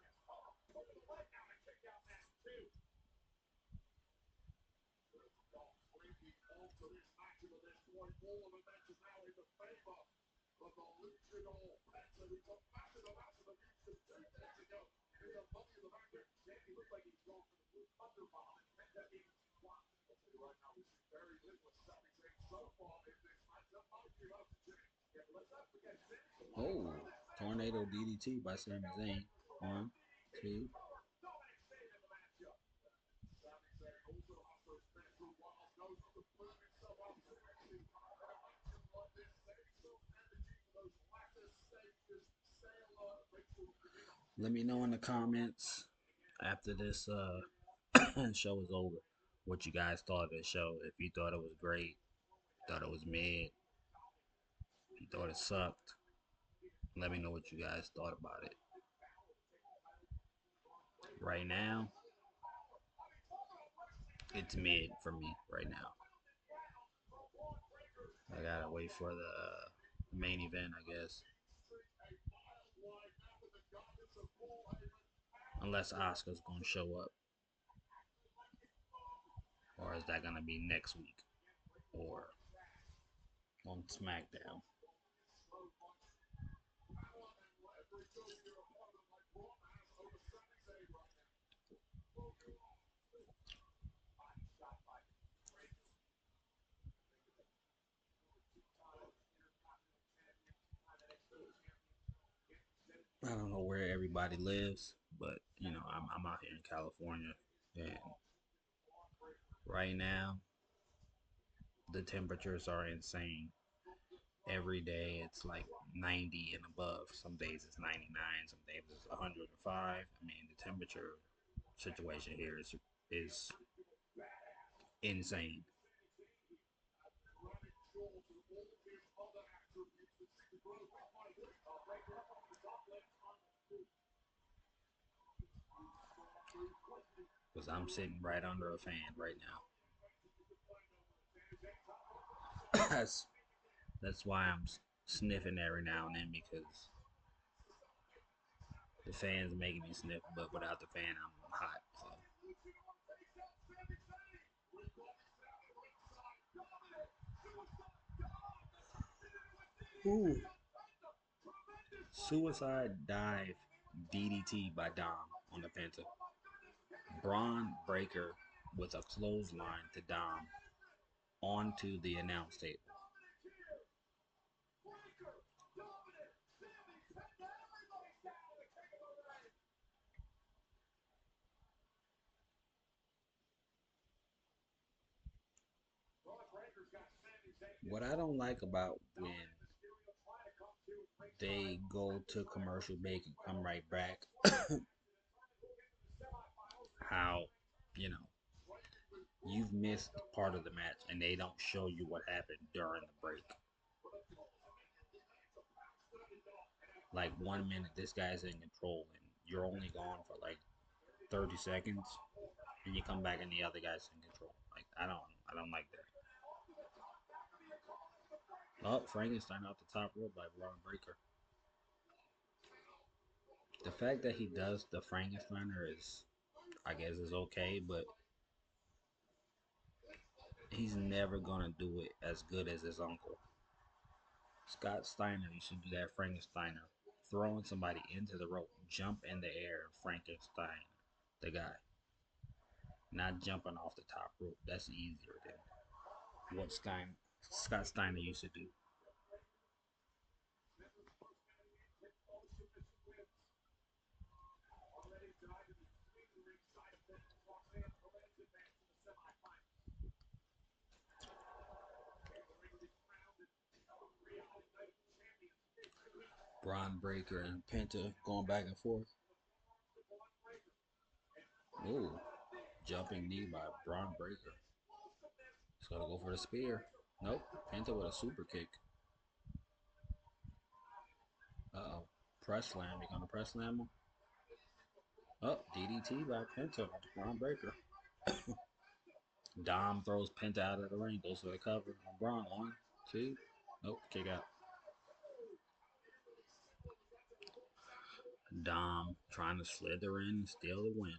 Oh, tornado DDT by Sami Zayn. 1, 2. Let me know in the comments after this show is over what you guys thought of the show. If you thought it was great, thought it was mid, if you thought it sucked, let me know what you guys thought about it. Right now, it's mid for me right now. I gotta wait for the main event, I guess. Unless Oscar's gonna show up, or is that gonna be next week, or on SmackDown? I don't know where everybody lives, but I'm out here in California, and right now the temperatures are insane. Every day it's like 90 and above. Some days it's 99. Some days it's 105. I mean, the temperature situation here is insane. Because I'm sitting right under a fan right now. That's why I'm sniffing every now and then because the fan's making me sniff. But without the fan, I'm hot. So ooh. Suicide dive DDT by Dom on the Penta. Braun Breaker with a clothesline to Dom onto the announce table. What I don't like about when they go to commercial break and come right back, how, you know, you've missed part of the match and they don't show you what happened during the break. Like 1 minute, this guy's in control and you're only gone for like 30 seconds and you come back and the other guy's in control. Like, I don't like that. Oh, Frankenstein off the top rope by Braun Breaker. The fact that he does the Frankensteiner is, I guess, is okay, but he's never gonna do it as good as his uncle. Scott Steiner used to do that Frankensteiner, throwing somebody into the rope, jump in the air, Frankenstein, the guy, not jumping off the top rope. That's easier than what Scott Steiner used to do. Braun Breaker and Penta going back and forth. Ooh, jumping knee by Braun Breaker. He's gonna go for the spear. Nope, Penta with a super kick. Uh-oh. Press slam. You gonna press slam him? Oh, DDT by Penta. Braun Breaker. Dom throws Penta out of the ring. Goes for the cover. Braun. One, two. Nope. Kick out. Dom trying to slither in and steal the win.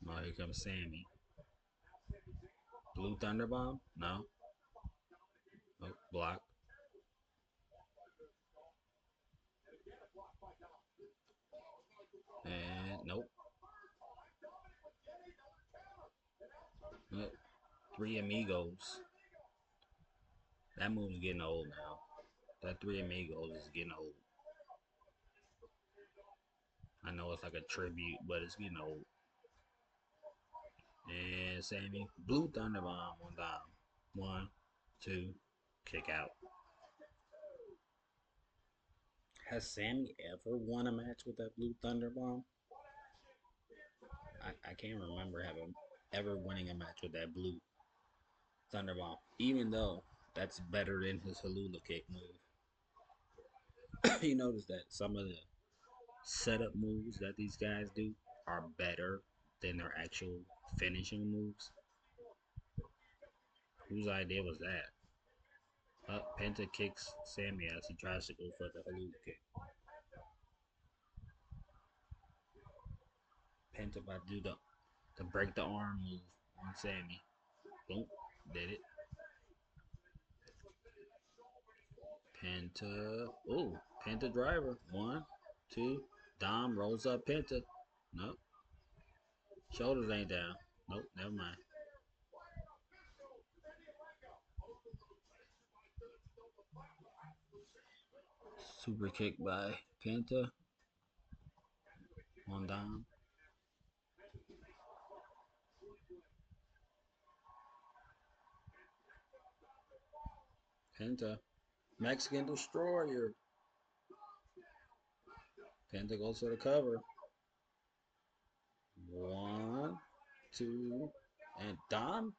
Oh, here comes Sammy. Blue Thunder Bomb? No. Oh, block. And nope. Nope. Three Amigos. That move's getting old now. That Three Amigos is getting old. I know it's like a tribute, but it's getting old. And Sammy, Blue Thunder Bomb one time. One, two, kick out. Has Sammy ever won a match with that Blue Thunder Bomb? I can't remember having ever winning a match with that Blue Thunder Bomb, even though that's better than his Halula kick move. You notice that some of the setup moves that these guys do are better than their actual finishing moves. Whose idea was that? Penta kicks Sammy as he tries to go for the Halula kick. Penta about to do the break the arm move on Sammy. Boom, did it. Penta. Oh, Penta driver. One, two. Dom rolls up Penta. Nope. Shoulders ain't down. Nope, never mind. Super kick by Penta on Dom. Penta. Mexican Destroyer. Penta goes for the cover. 1, 2, and Dom.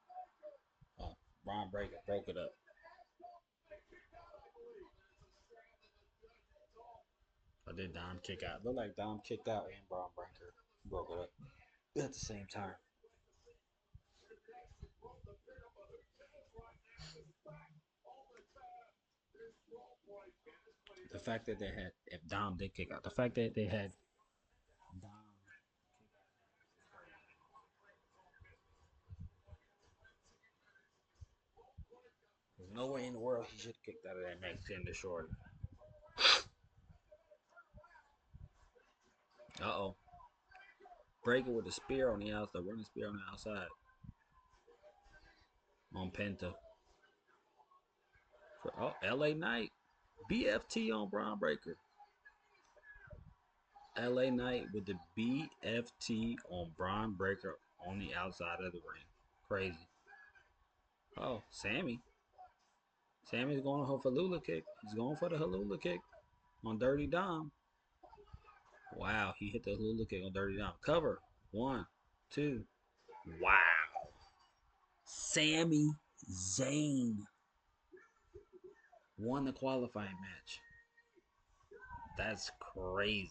Oh, Braun Breaker broke it up. Or did Dom kick out? Looked like Dom kicked out and Braun Breaker broke it up at the same time. The fact that they had, if Dom did kick out, the fact that they had Dom. There's no way in the world he should have kicked out of that Mexican Destroyer. Uh-oh. Breaker with the spear on the outside, running spear on the outside. On Penta. Oh, LA Knight. BFT on Braun Breaker. LA Knight with the BFT on Braun Breaker on the outside of the ring. Crazy. Oh, Sammy. Sammy's going for Halula kick. He's going for the Halula kick on Dirty Dom. Wow, he hit the Halula kick on Dirty Dom. Cover. 1, 2. Wow. Sami Zayn won the qualifying match. That's crazy.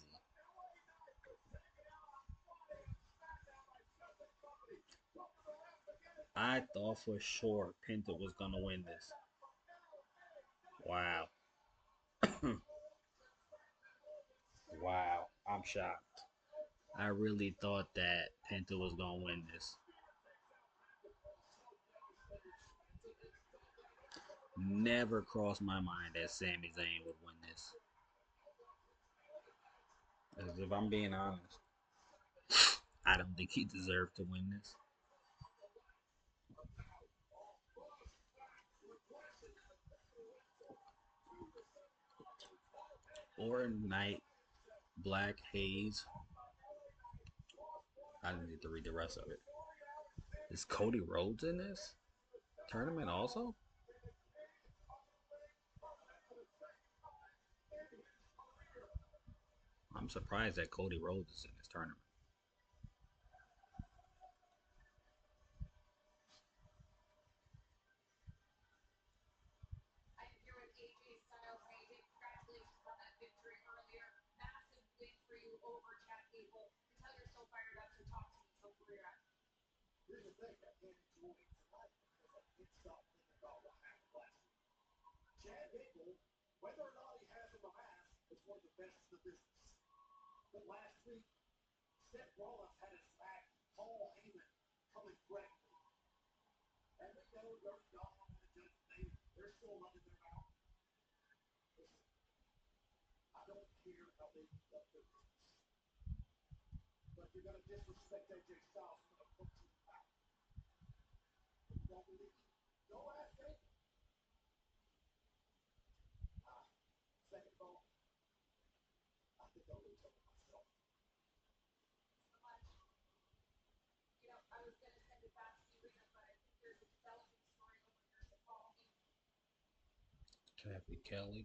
I thought for sure Penta was going to win this. Wow. Wow. I'm shocked. I really thought that Penta was going to win this. Never crossed my mind that Sami Zayn would win this. As if I'm being honest, I don't think he deserved to win this. Or Night, Black Haze. I didn't need to read the rest of it. Is Cody Rhodes in this tournament also? I'm surprised that Cody Rhodes is in this tournament. Kathy Kelly.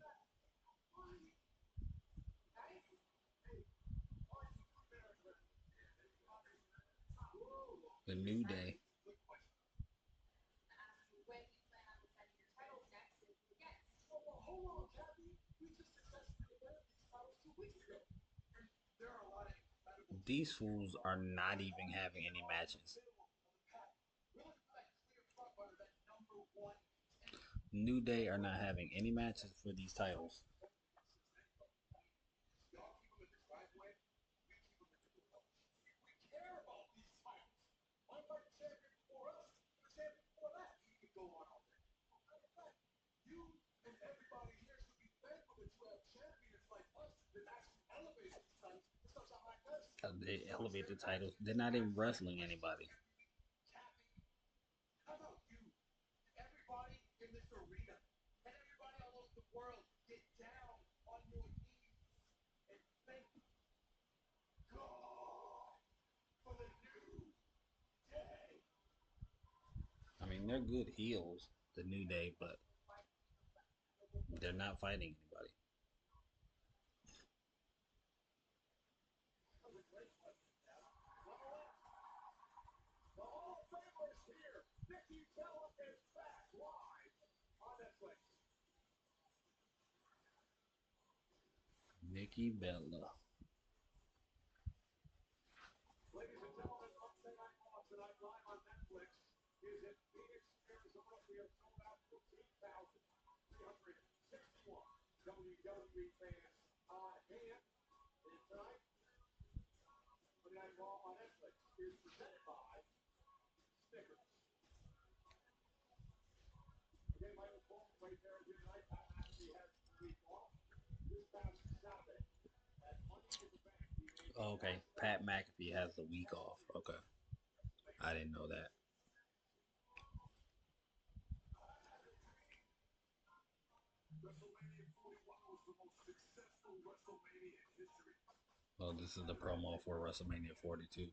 The New Day. These fools are not even having any matches. New Day are not having any matches for these titles. They elevate the titles. They're not even wrestling anybody. I mean, they're good heels, the New Day, but they're not fighting anybody. Nikki Bella. Okay, Pat McAfee has the week off. Okay, I didn't know that. Well, this is the promo for WrestleMania 42.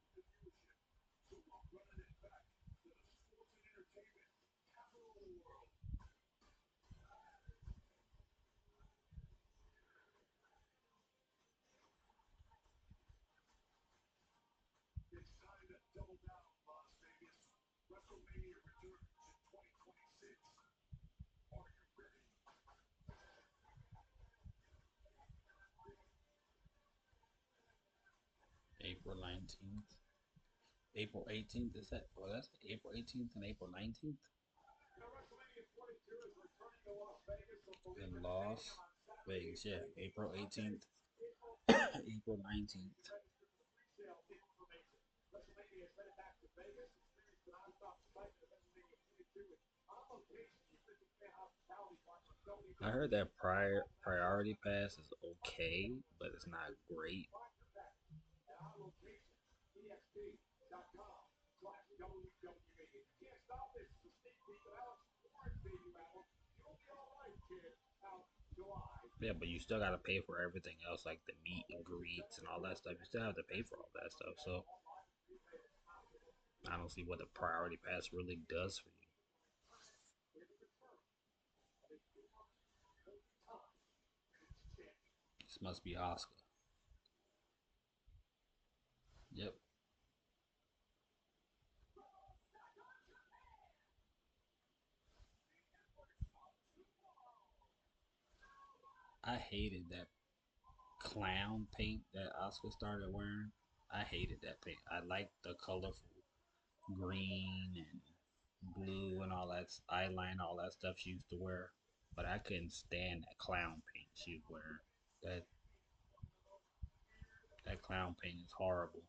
April 19th. April 18th is that? Well, that's April 18th and April 19th in Las Vegas. Yeah, April 18th, April 19th. I heard that priority pass is okay, but it's not great. Yeah, but you still gotta pay for everything else, like the meet and greets and all that stuff. You still have to pay for all that stuff. So I don't see what the priority pass really does for you. This must be Oscar. Yep. I hated that clown paint that Oscar started wearing. I hated that paint. I liked the colorful green and blue and all that eyeliner, all that stuff she used to wear. But I couldn't stand that clown paint she was wearing. That that clown paint is horrible.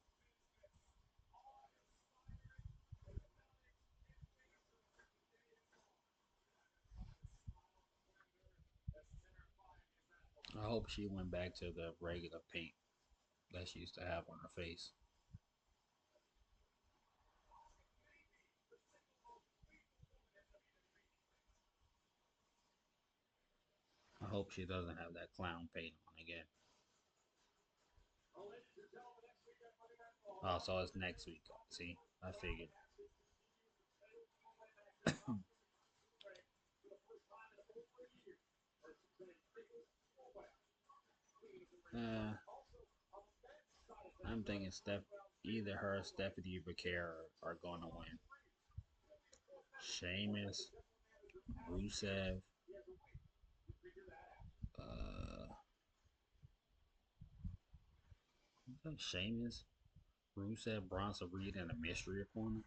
I hope she went back to the regular paint that she used to have on her face. I hope she doesn't have that clown paint on again. Oh, so it's next week. See, I figured. Uh, I'm thinking either her or Stephanie Becerra are going to win. Sheamus, Rusev, uh, Sheamus, Rusev, Bronson Reed, and a mystery opponent.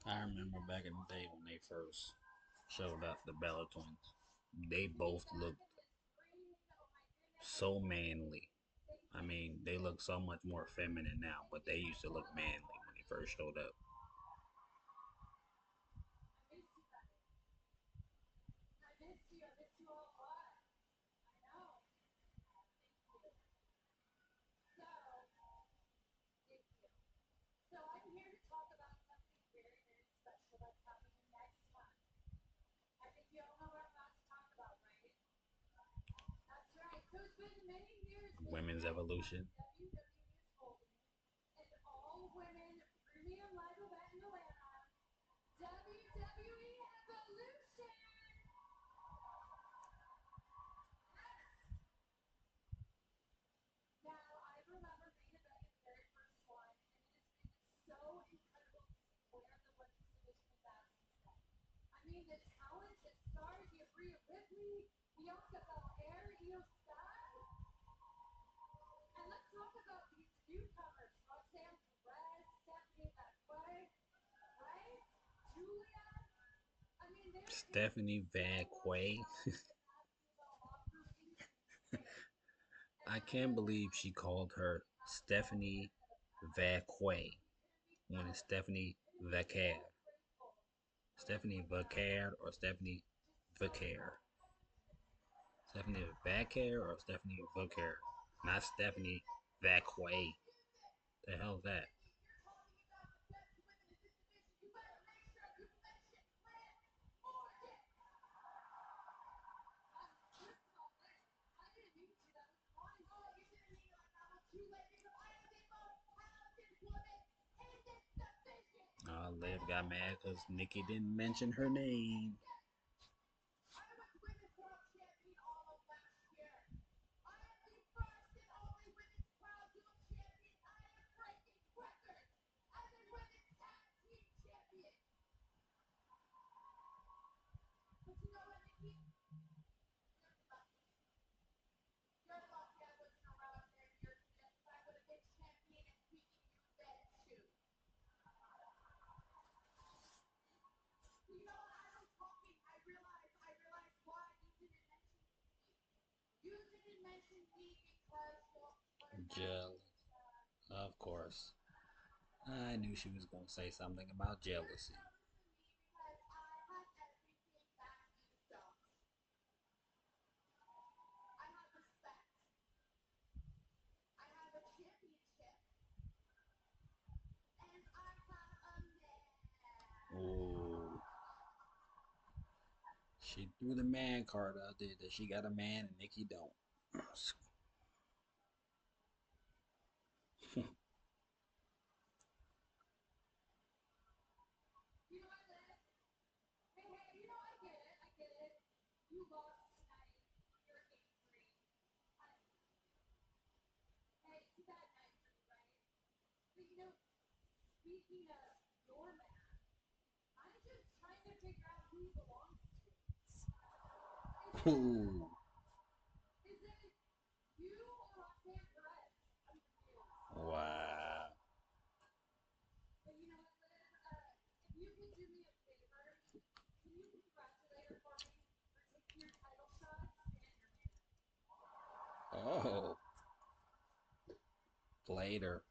I remember back in the day when they first showed up, the Bella Twins. They both looked so manly. I mean, they look so much more feminine now, but they used to look manly when they first showed up. Women's evolution. Stephanie Van Quay. I can't believe she called her Stephanie Vaquay when it's Stephanie Vaquer. Stephanie Vaquer or Stephanie Vaquer? Stephanie Vaquer or Stephanie Vaquer? Not Stephanie Vaquay. The hell's that? Liv got mad because Nikki didn't mention her name. Jealous, of course. I knew she was going to say something about jealousy. Ooh. She threw the man card out there that she got a man and Nikki don't. Ooh. Wow. Oh, played her.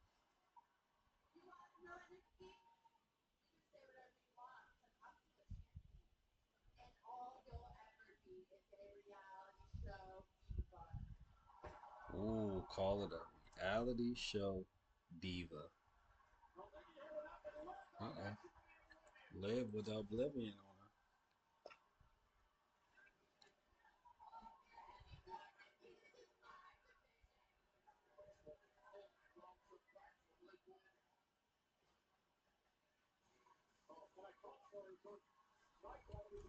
Ooh, call it a reality show diva. Uh-oh. Live with Oblivion on her.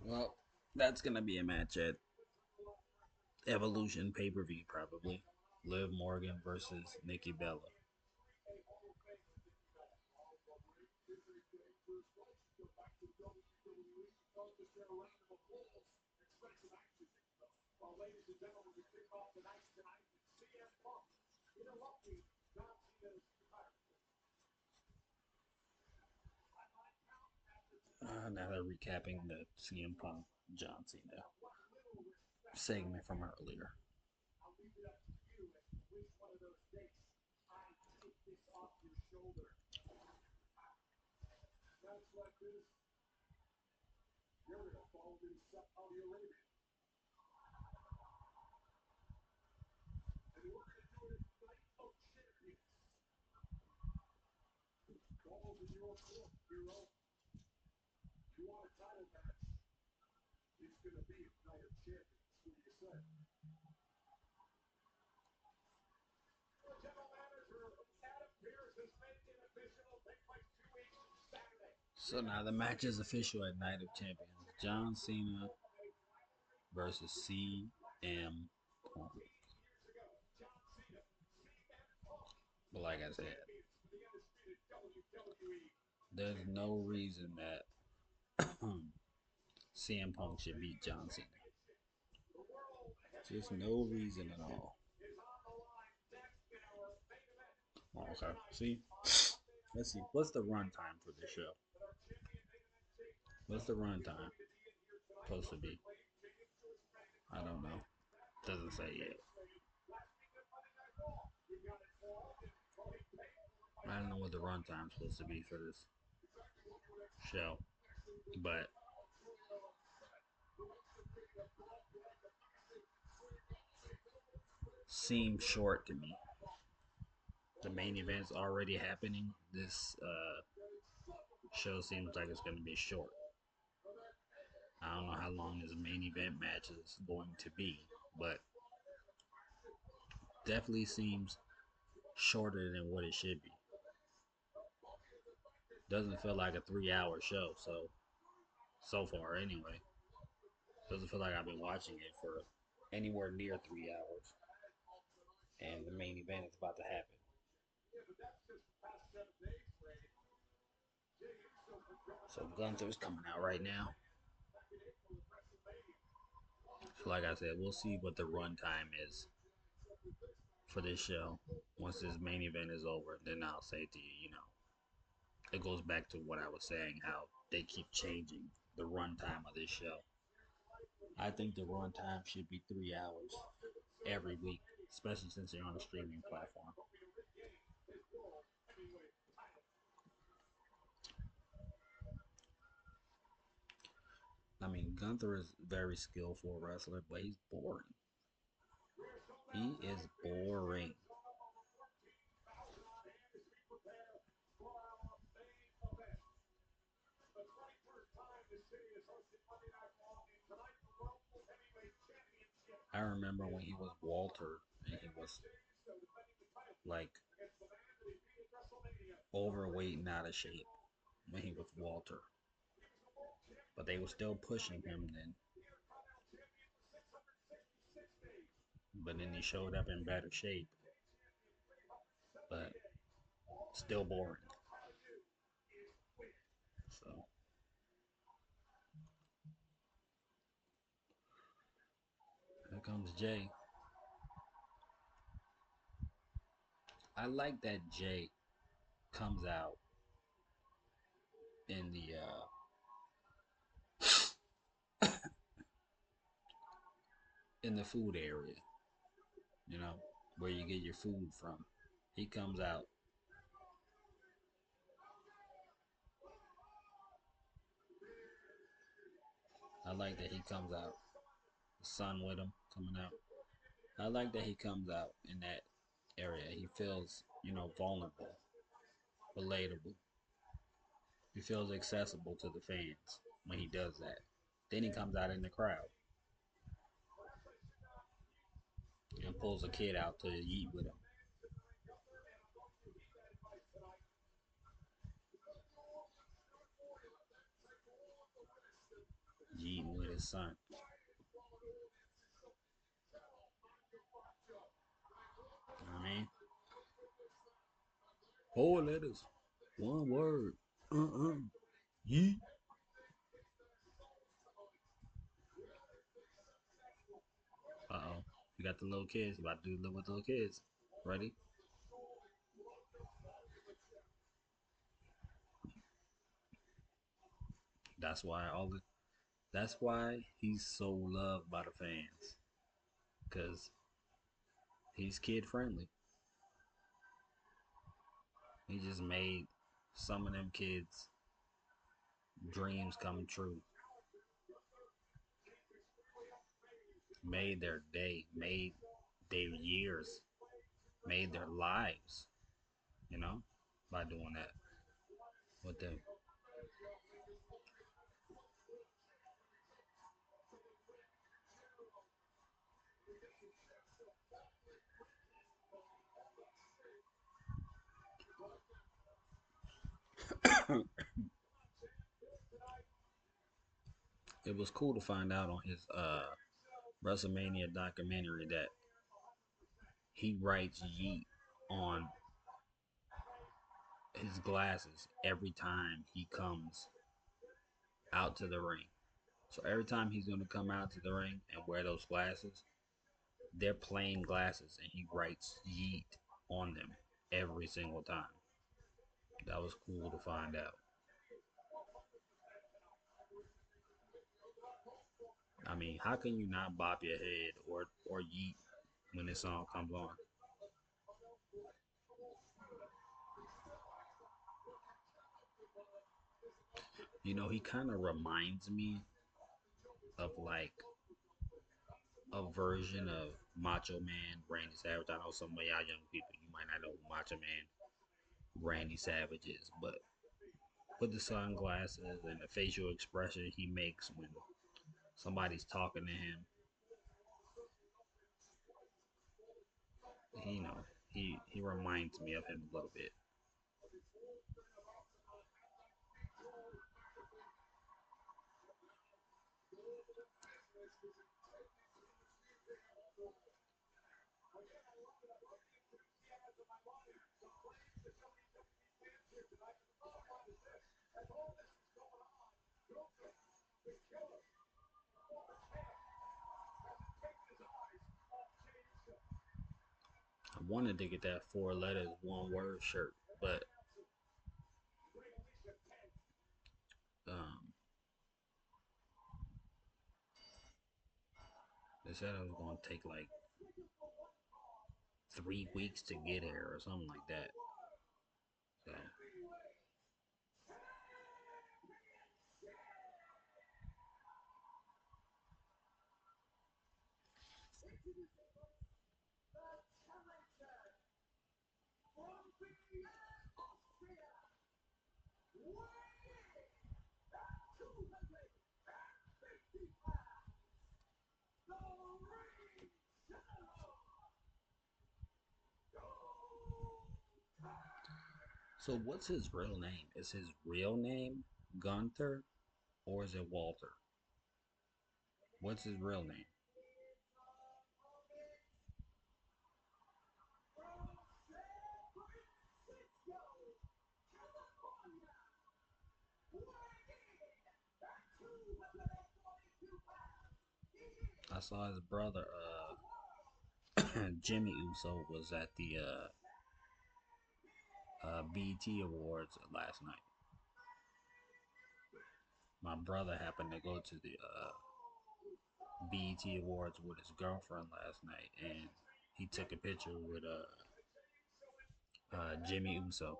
Well, that's gonna be a match at Evolution pay per view probably. Liv Morgan versus Nikki Bella. Now they're recapping the CM Punk John Cena segment from earlier. So now the match is official at Night of Champions. John Cena versus CM Punk. But like I said, there's no reason that CM Punk should beat John Cena. Just no reason at all. Oh, okay. See? Let's see. What's the runtime for this show? What's the runtime supposed to be? I don't know. Doesn't say yet. I don't know what the runtime's supposed to be for this show, but seems short to me. The main event's already happening. This show seems like it's going to be short. I don't know how long this main event match is going to be, but definitely seems shorter than what it should be. Doesn't feel like a 3 hour show, so far anyway. Doesn't feel like I've been watching it for anywhere near 3 hours. And the main event is about to happen. So Gunther's coming out right now. So like I said, we'll see what the runtime is for this show. Once this main event is over, then I'll say to you, it goes back to what I was saying, how they keep changing the runtime of this show. I think the runtime should be 3 hours every week, especially since they're on a streaming platform. I mean, Gunther is a very skillful wrestler, but he's boring. He is boring. I remember when he was Walter and he was like overweight and out of shape when he was Walter. But they were still pushing him then. But then he showed up in better shape. But still boring. So here comes Jay. I like that Jay comes out in the in the food area, where you get your food from. He comes out. I like that he comes out. The son with him coming out. I like that he comes out in that area. He feels, vulnerable, relatable. He feels accessible to the fans when he does that. Then he comes out in the crowd and pulls a kid out to eat with him. Eating with his son. I mean, 4 letters, one word. Yeet. Uh oh. You got the little kids. You about to do live with little kids. Ready? That's why all the. That's why he's so loved by the fans. Cause he's kid friendly. He just made some of them kids' dreams come true. Made their day. Made their years. Made their lives. You know, by doing that with them. It was cool to find out on his WrestleMania documentary that he writes Yeet on his glasses every time he comes out to the ring. So every time he's going to come out to the ring and wear those glasses, they're plain glasses, and he writes Yeet on them every single time. That was cool to find out. I mean, how can you not bop your head or Yeet when this song comes on? You know, he kind of reminds me of like a version of Macho Man, Randy Savage. I know some of y'all young people, you might not know who Macho Man, Randy Savage is, but with the sunglasses and the facial expression he makes when somebody's talking to him, you know, he reminds me of him a little bit. I wanted to get that four letters, one word shirt, but um, they said it was going to take like 3 weeks to get here or something like that. So So what's his real name? Is his real name Gunther or is it Walter? What's his real name? I saw his brother, Jimmy Uso, was at the BT Awards last night. My brother happened to go to the BET Awards with his girlfriend last night, and he took a picture with Jimmy Uso.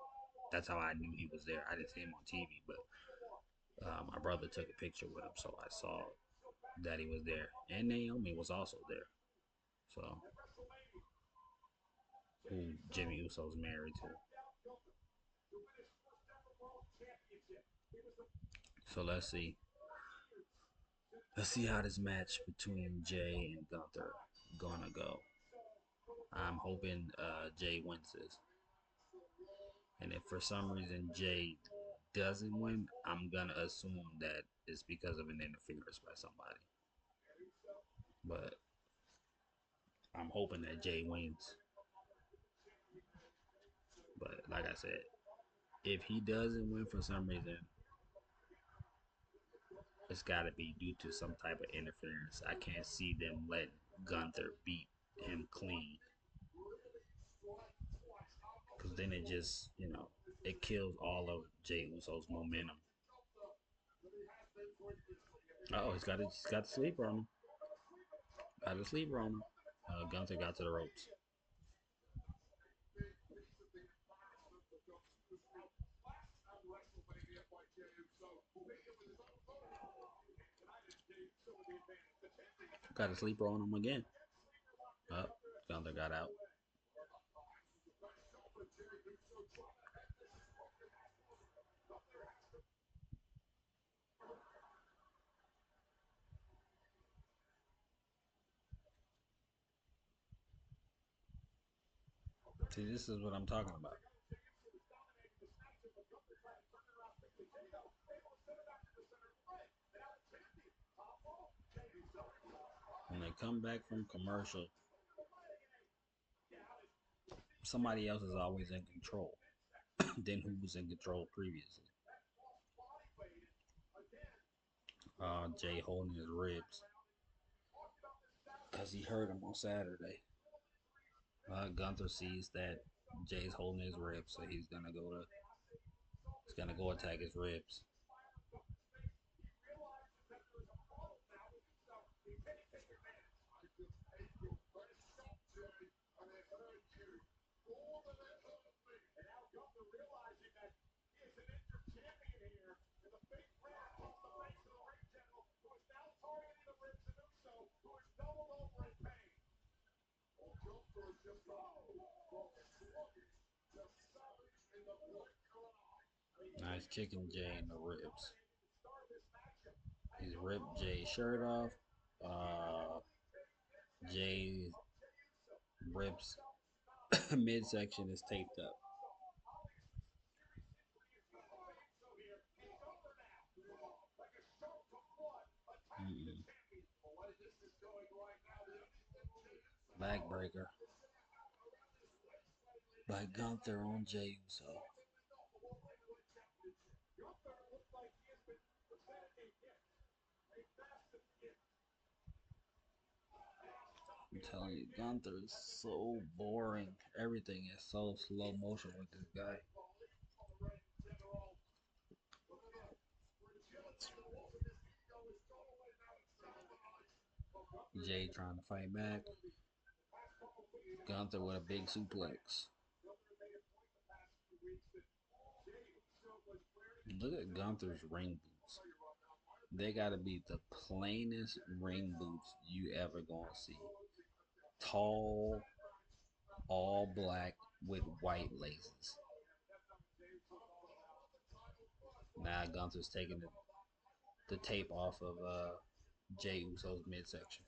That's how I knew he was there. I didn't see him on TV, but my brother took a picture with him, so I saw that he was there, and Naomi was also there. So, who Jimmy Uso's married to. So let's see how this match between Jay and Gunther gonna go. I'm hoping Jay wins this, and if for some reason Jay doesn't win, I'm gonna assume that it's because of an interference by somebody. But I'm hoping that Jay wins. But like I said, if he doesn't win for some reason, it's got to be due to some type of interference. I can't see them letting Gunther beat him clean, because then it just, it kills all of Jey Uso's momentum. Oh, he's got the sleeper on him. Got the sleeper on him. Gunther got to the ropes. Got a sleeper on him again. Up, Gunther got out. See, this is what I'm talking about. When they come back from commercial, somebody else is always in control than who was in control previously. Jay holding his ribs because he hurt him on Saturday. Gunther sees that Jay's holding his ribs, so he's gonna go attack his ribs. Nice kicking Jay in the ribs. He's ripped Jay's shirt off. Jay's ribs midsection is taped up. Mm-mm. Backbreaker by Gunther on Jey Uso. I'm telling you, Gunther is so boring. Everything is so slow motion with this guy. Jay trying to fight back. Gunther with a big suplex. Look at Gunther's ring boots. They gotta be the plainest ring boots you ever gonna see. Tall, all black with white laces. Now Gunther's taking the tape off of Jey Uso's midsection.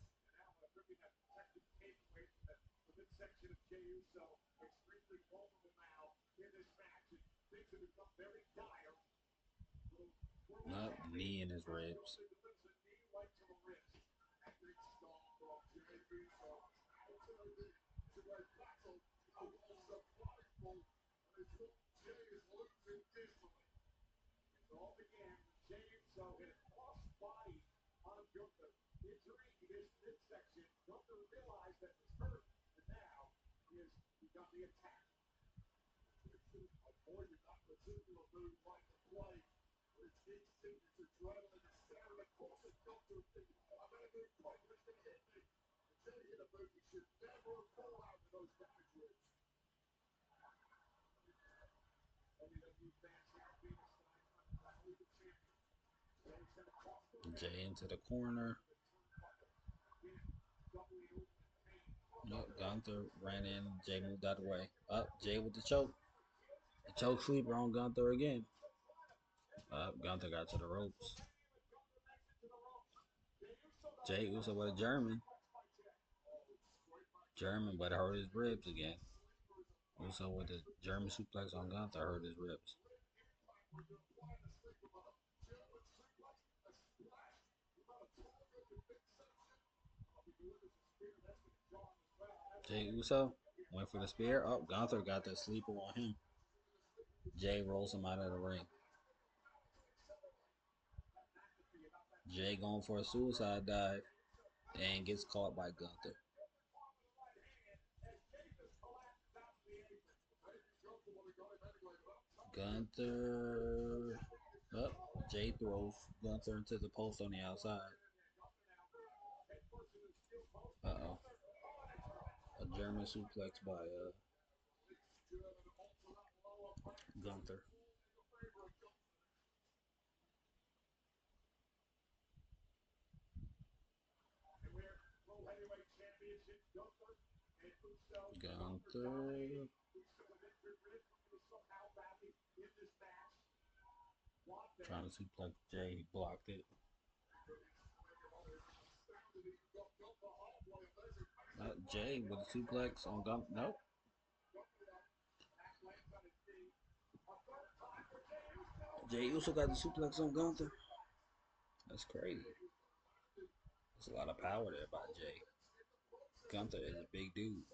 Up, knee in his ribs. Jay into the corner. Nope, Gunther ran in. Jay moved out of the way. Up, Jay with the choke. The choke sleeper on Gunther again. Up, Gunther got to the ropes. Jay Uso with a German. German, but hurt his ribs again. Uso with the German suplex on Gunther hurt his ribs. Jay Uso went for the spear. Oh, Gunther got the sleeper on him. Jay rolls him out of the ring. Jay going for a suicide dive and gets caught by Gunther. Gunther. Up. Jay throws Gunther into the post on the outside. Uh-oh. A German suplex by Gunther. Gunther. Trying to suplex Jay. He blocked it. Jay with a suplex on Gunther. Nope. Jay Uso got the suplex on Gunther. That's crazy. There's a lot of power there by Jay. Gunther is a big dude.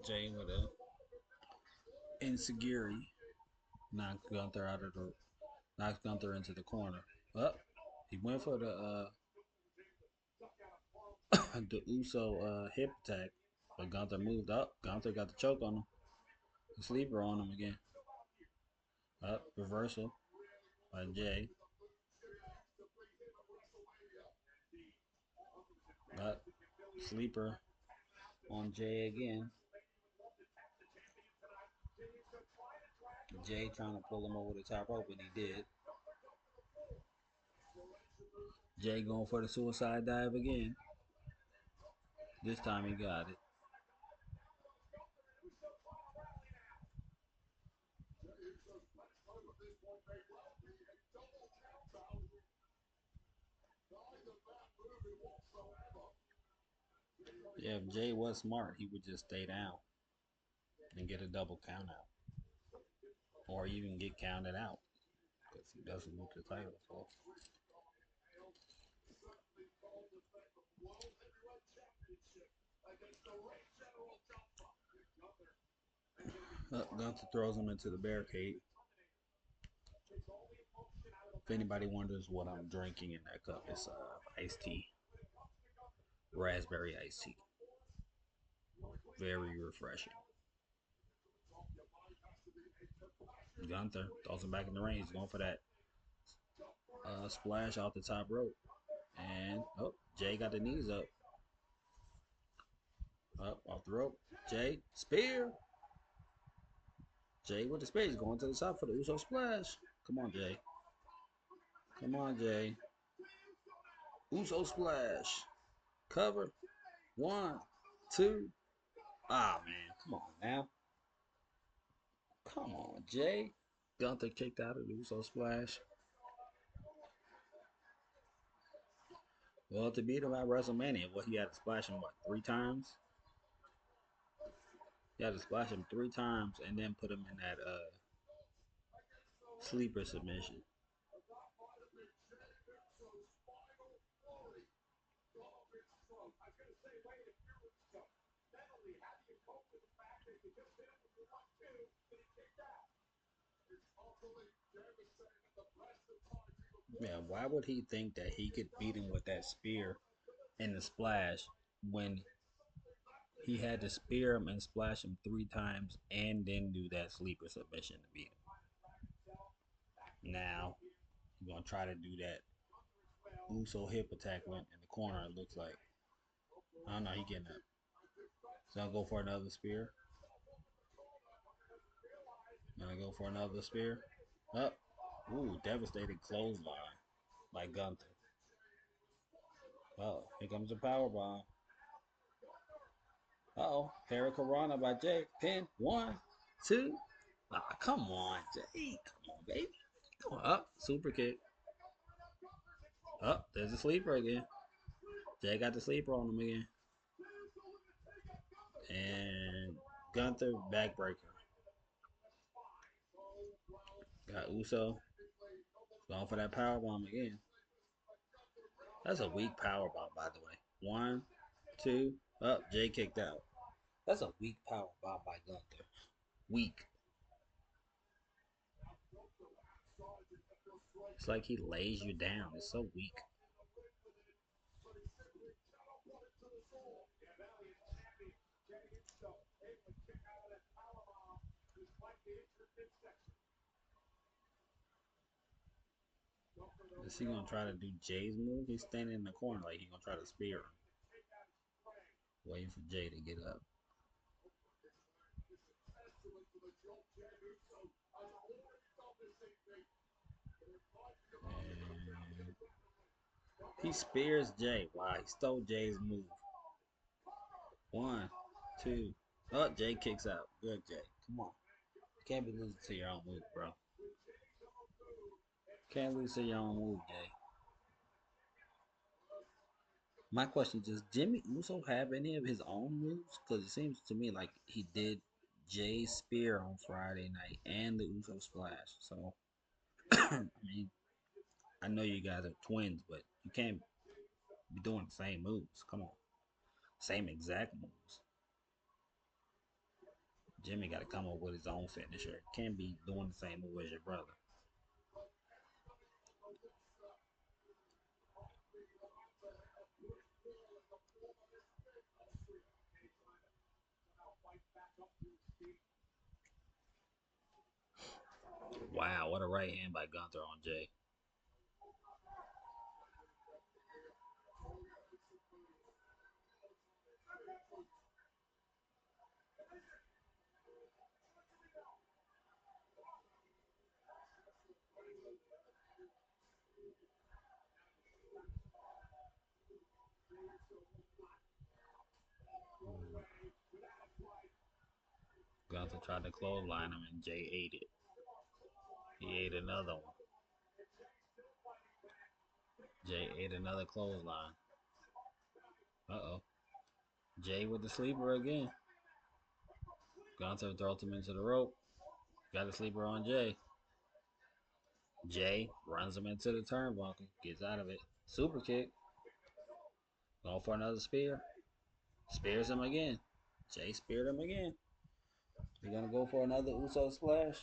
Jay with a insecurity knocks Gunther into the corner. Up, he went for the the Uso hip attack, but Gunther moved up. Gunther got the choke on him, the sleeper on him again. Up, reversal by Jay. Up, sleeper on Jay again. Jay trying to pull him over the top rope, and he did. Jay going for the suicide dive again. This time he got it. Yeah, if Jay was smart, he would just stay down and get a double count out. Or even get counted out. Because he doesn't lose the title. So. Gunther throws him into the barricade. If anybody wonders what I'm drinking in that cup, it's iced tea. Raspberry iced tea. Very refreshing. Gunther throws him back in the ring. He's going for that splash off the top rope. And, oh, Jay got the knees up. Up, off the rope. Jay, spear. Jay with the spear. He's going to the top for the Uso splash. Come on, Jay. Come on, Jay. Uso splash. Cover. 1, 2. Ah, man. Come on now. Come on, Jay. Gunther kicked out of the Uso splash. Well, to beat him at WrestleMania, he had to splash him, 3 times? He had to splash him 3 times and then put him in that sleeper submission. Yeah, why would he think that he could beat him with that spear and the splash when he had to spear him and splash him 3 times and then do that sleeper submission to beat him? Now, he's going to try to do that Uso hip attack in the corner, it looks like. I don't know, he getting up. So I'll go for another spear. Gonna go for another spear. Up. Ooh, devastating clothesline by Gunther. Oh, here comes the power bomb. Uh-oh. Hurricanrana by Jay. Pin. 1, 2. Ah, come on, Jay. Come on, baby. Come on. Up. Super kick. Up. There's a sleeper again. Jay got the sleeper on him again. And Gunther backbreaker. Got Uso. Going for that power bomb again. That's a weak power bomb, by the way. 1, 2. Up. Jay kicked out. That's a weak power bomb by Gunther. Weak. It's like he lays you down. It's so weak. Is he gonna try to do Jay's move? He's standing in the corner like he's gonna try to spear him. Waiting for Jay to get up. And he spears Jay. Wow, he stole Jay's move. 1, 2. Oh, Jay kicks out. Good, Jay. Come on. You can't be losing to your own move, bro. Can't lose to your own move, Jay. My question is, does Jimmy Uso have any of his own moves? Because it seems to me like he did Jay's spear on Friday night and the Uso splash. So, I mean, I know you guys are twins, but you can't be doing the same moves. Come on. Same exact moves. Jimmy got to come up with his own finisher. Can't be doing the same move as your brother. Wow, what a right hand by Gunther on Jay. Gunther tried to clothesline him and Jay ate it. He ate another one. Jay ate another clothesline. Uh-oh. Jay with the sleeper again. Gunther throws him into the rope. Got a sleeper on Jay. Jay runs him into the turnbuckle. Gets out of it. Super kick. Going for another spear. Spears him again. Jay speared him again. You're going to go for another Uso splash.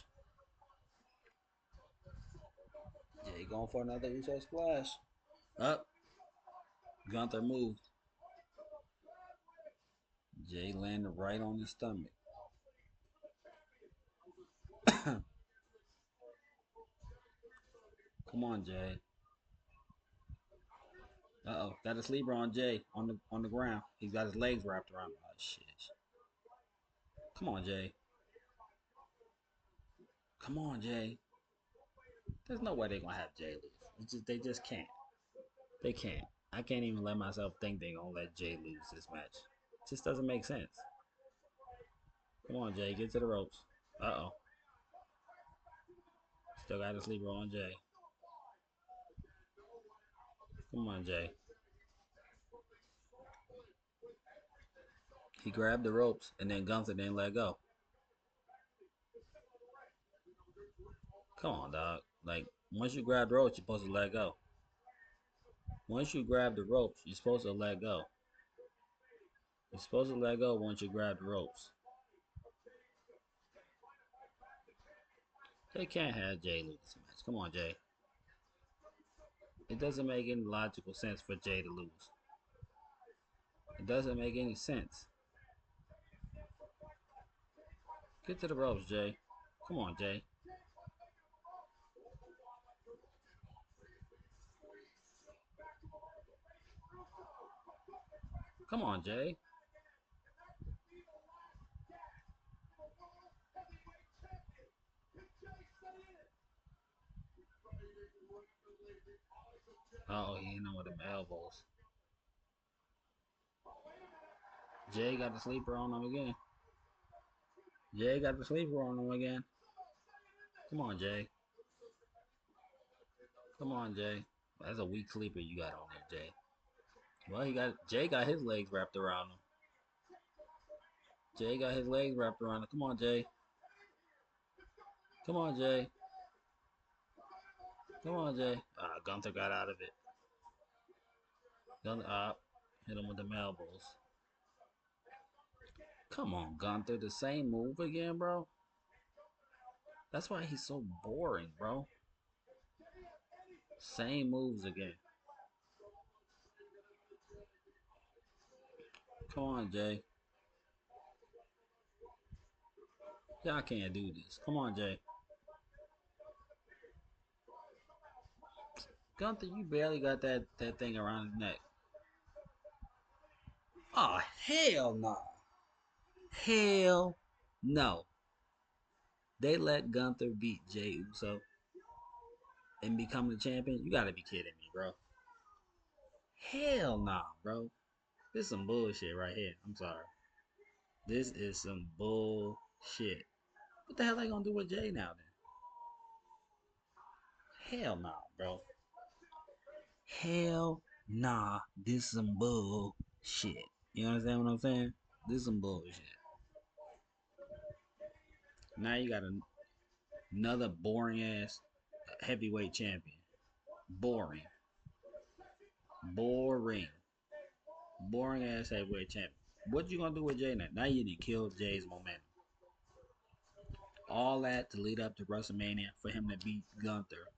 Jay going for another Uso splash. Up. Gunther moved. Jay landed right on his stomach. Come on, Jay. Uh-oh. Got a sleeper on Jay on the ground. He's got his legs wrapped around him. Oh, shit. Come on, Jay. Come on, Jay. There's no way they're going to have Jay lose. They just can't. They can't. I can't even let myself think they're going to let Jay lose this match. It just doesn't make sense. Come on, Jay. Get to the ropes. Uh-oh. Still got a sleeper on Jay. Come on, Jay. He grabbed the ropes and then Gunther didn't let go. Come on, dog. Like, once you grab the ropes, you're supposed to let go. Once you grab the ropes, you're supposed to let go. You're supposed to let go once you grab the ropes. They can't have Jay lose this match. Come on, Jay. It doesn't make any logical sense for Jay to lose. It doesn't make any sense. Get to the ropes, Jay. Come on, Jay. Come on, Jay. Oh, he ain't know with them elbows. Jay got the sleeper on him again. Jay got the sleeper on him again. Come on, Jay. Come on, Jay. That's a weak sleeper you got on there, Jay. Well, Jay got his legs wrapped around him. Jay got his legs wrapped around him. Come on, Jay. Come on, Jay. Come on, Jay. Gunther got out of it. Gunther up. Hit him with the elbows. Come on, Gunther. The same move again, bro. That's why he's so boring, bro. Same moves again. Come on, Jay. Y'all can't do this. Come on, Jay. Gunther, you barely got that thing around his neck. Oh, hell no. Hell no. They let Gunther beat Jey Uso and become the champion? You gotta be kidding me, bro. Hell nah, bro. This is some bullshit right here. I'm sorry. This is some bullshit. What the hell they gonna do with Jay now then? Hell nah, bro. Hell nah. This is some bullshit. You understand what I'm saying? This is some bullshit. Now you got another boring ass heavyweight champion. Boring. Boring. Boring ass heavyweight champion. What you gonna do with Jay now? Now you need to kill Jay's momentum. All that to lead up to WrestleMania for him to beat Gunther,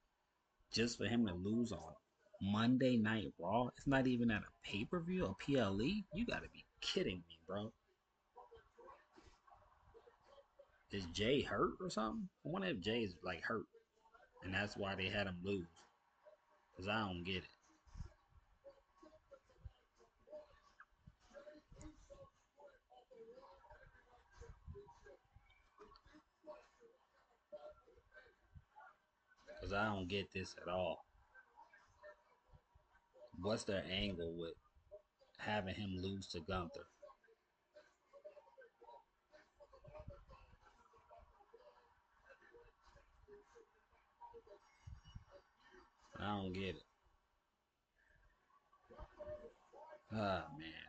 just for him to lose on Monday Night Raw. It's not even at a pay-per-view or PLE. You gotta be kidding me, bro. Is Jay hurt or something? I wonder if Jay's like hurt, and that's why they had him lose. Cause I don't get it. Cause I don't get this at all. What's their angle with having him lose to Gunther? I don't get it. Ah, man.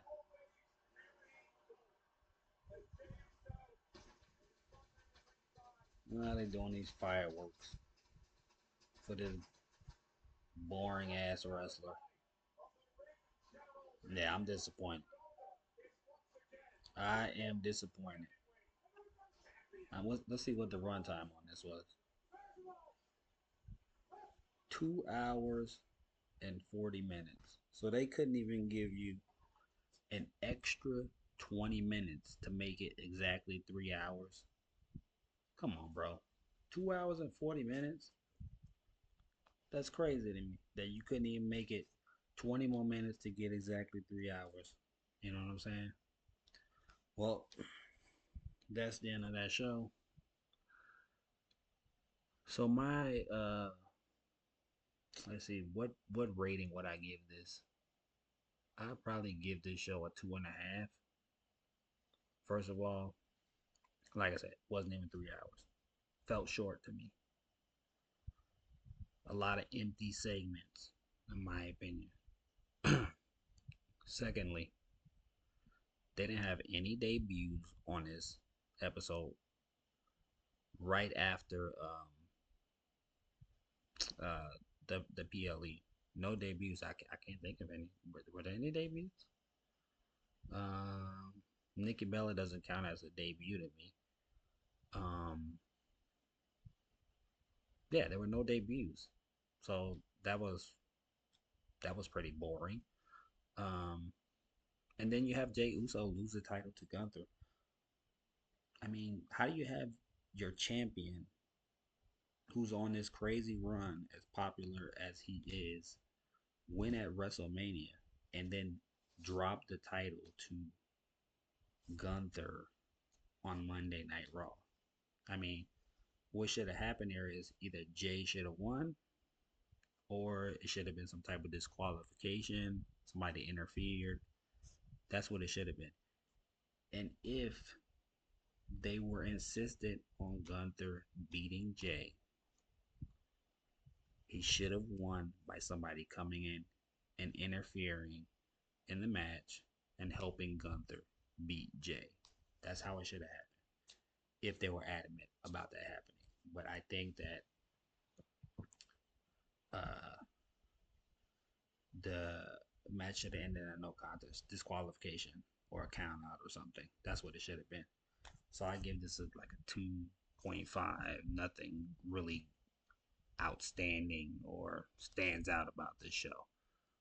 Why are they doing these fireworks for this boring ass wrestler? Yeah, I'm disappointed. I am disappointed. Let's see what the runtime on this was. 2 hours and 40 minutes. So they couldn't even give you an extra 20 minutes to make it exactly 3 hours. Come on, bro. 2 hours and 40 minutes? That's crazy to me that you couldn't even make it 20 more minutes to get exactly 3 hours. You know what I'm saying? Well, that's the end of that show. So my let's see, what rating would I give this? I'd probably give this show a 2.5. First of all, like I said, wasn't even 3 hours. Felt short to me. A lot of empty segments, in my opinion. Secondly, they didn't have any debuts on this episode right after uh the PLE. No debuts. I can't think of any. Were there any debuts? Um, Nikki Bella doesn't count as a debut to me. Um, yeah, there were no debuts, so that was pretty boring. Um, and then you have Jey Uso lose the title to Gunther. I mean, how do you have your champion who's on this crazy run, as popular as he is, win at WrestleMania and then drop the title to Gunther on Monday Night Raw? I mean, what should have happened here is either Jay should have won or it should have been some type of disqualification. Somebody interfered. That's what it should have been. And if they were insistent on Gunther beating Jay, he should have won by somebody coming in and interfering in the match and helping Gunther beat Jay. That's how it should have happened if they were adamant about that happening. But I think that uh, the match should have ended in a no contest, disqualification, or a count out or something. That's what it should have been. So I give this like a 2.5. Nothing really outstanding or stands out about this show.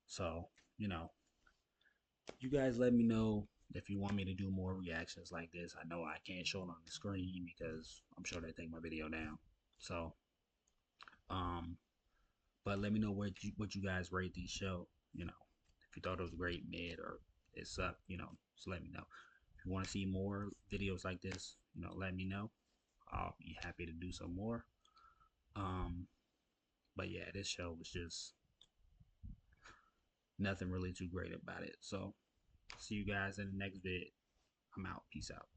So, you know, you guys let me know if you want me to do more reactions like this. I know I can't show it on the screen because I'm sure they take my video down. So, um, but let me know what you guys rate these show. You know, if you thought it was great, mid, or it sucked. You know, just let me know. If you want to see more videos like this, you know, let me know. I'll be happy to do some more. Um, but yeah, this show was just nothing really too great about it. So, see you guys in the next vid. I'm out. Peace out.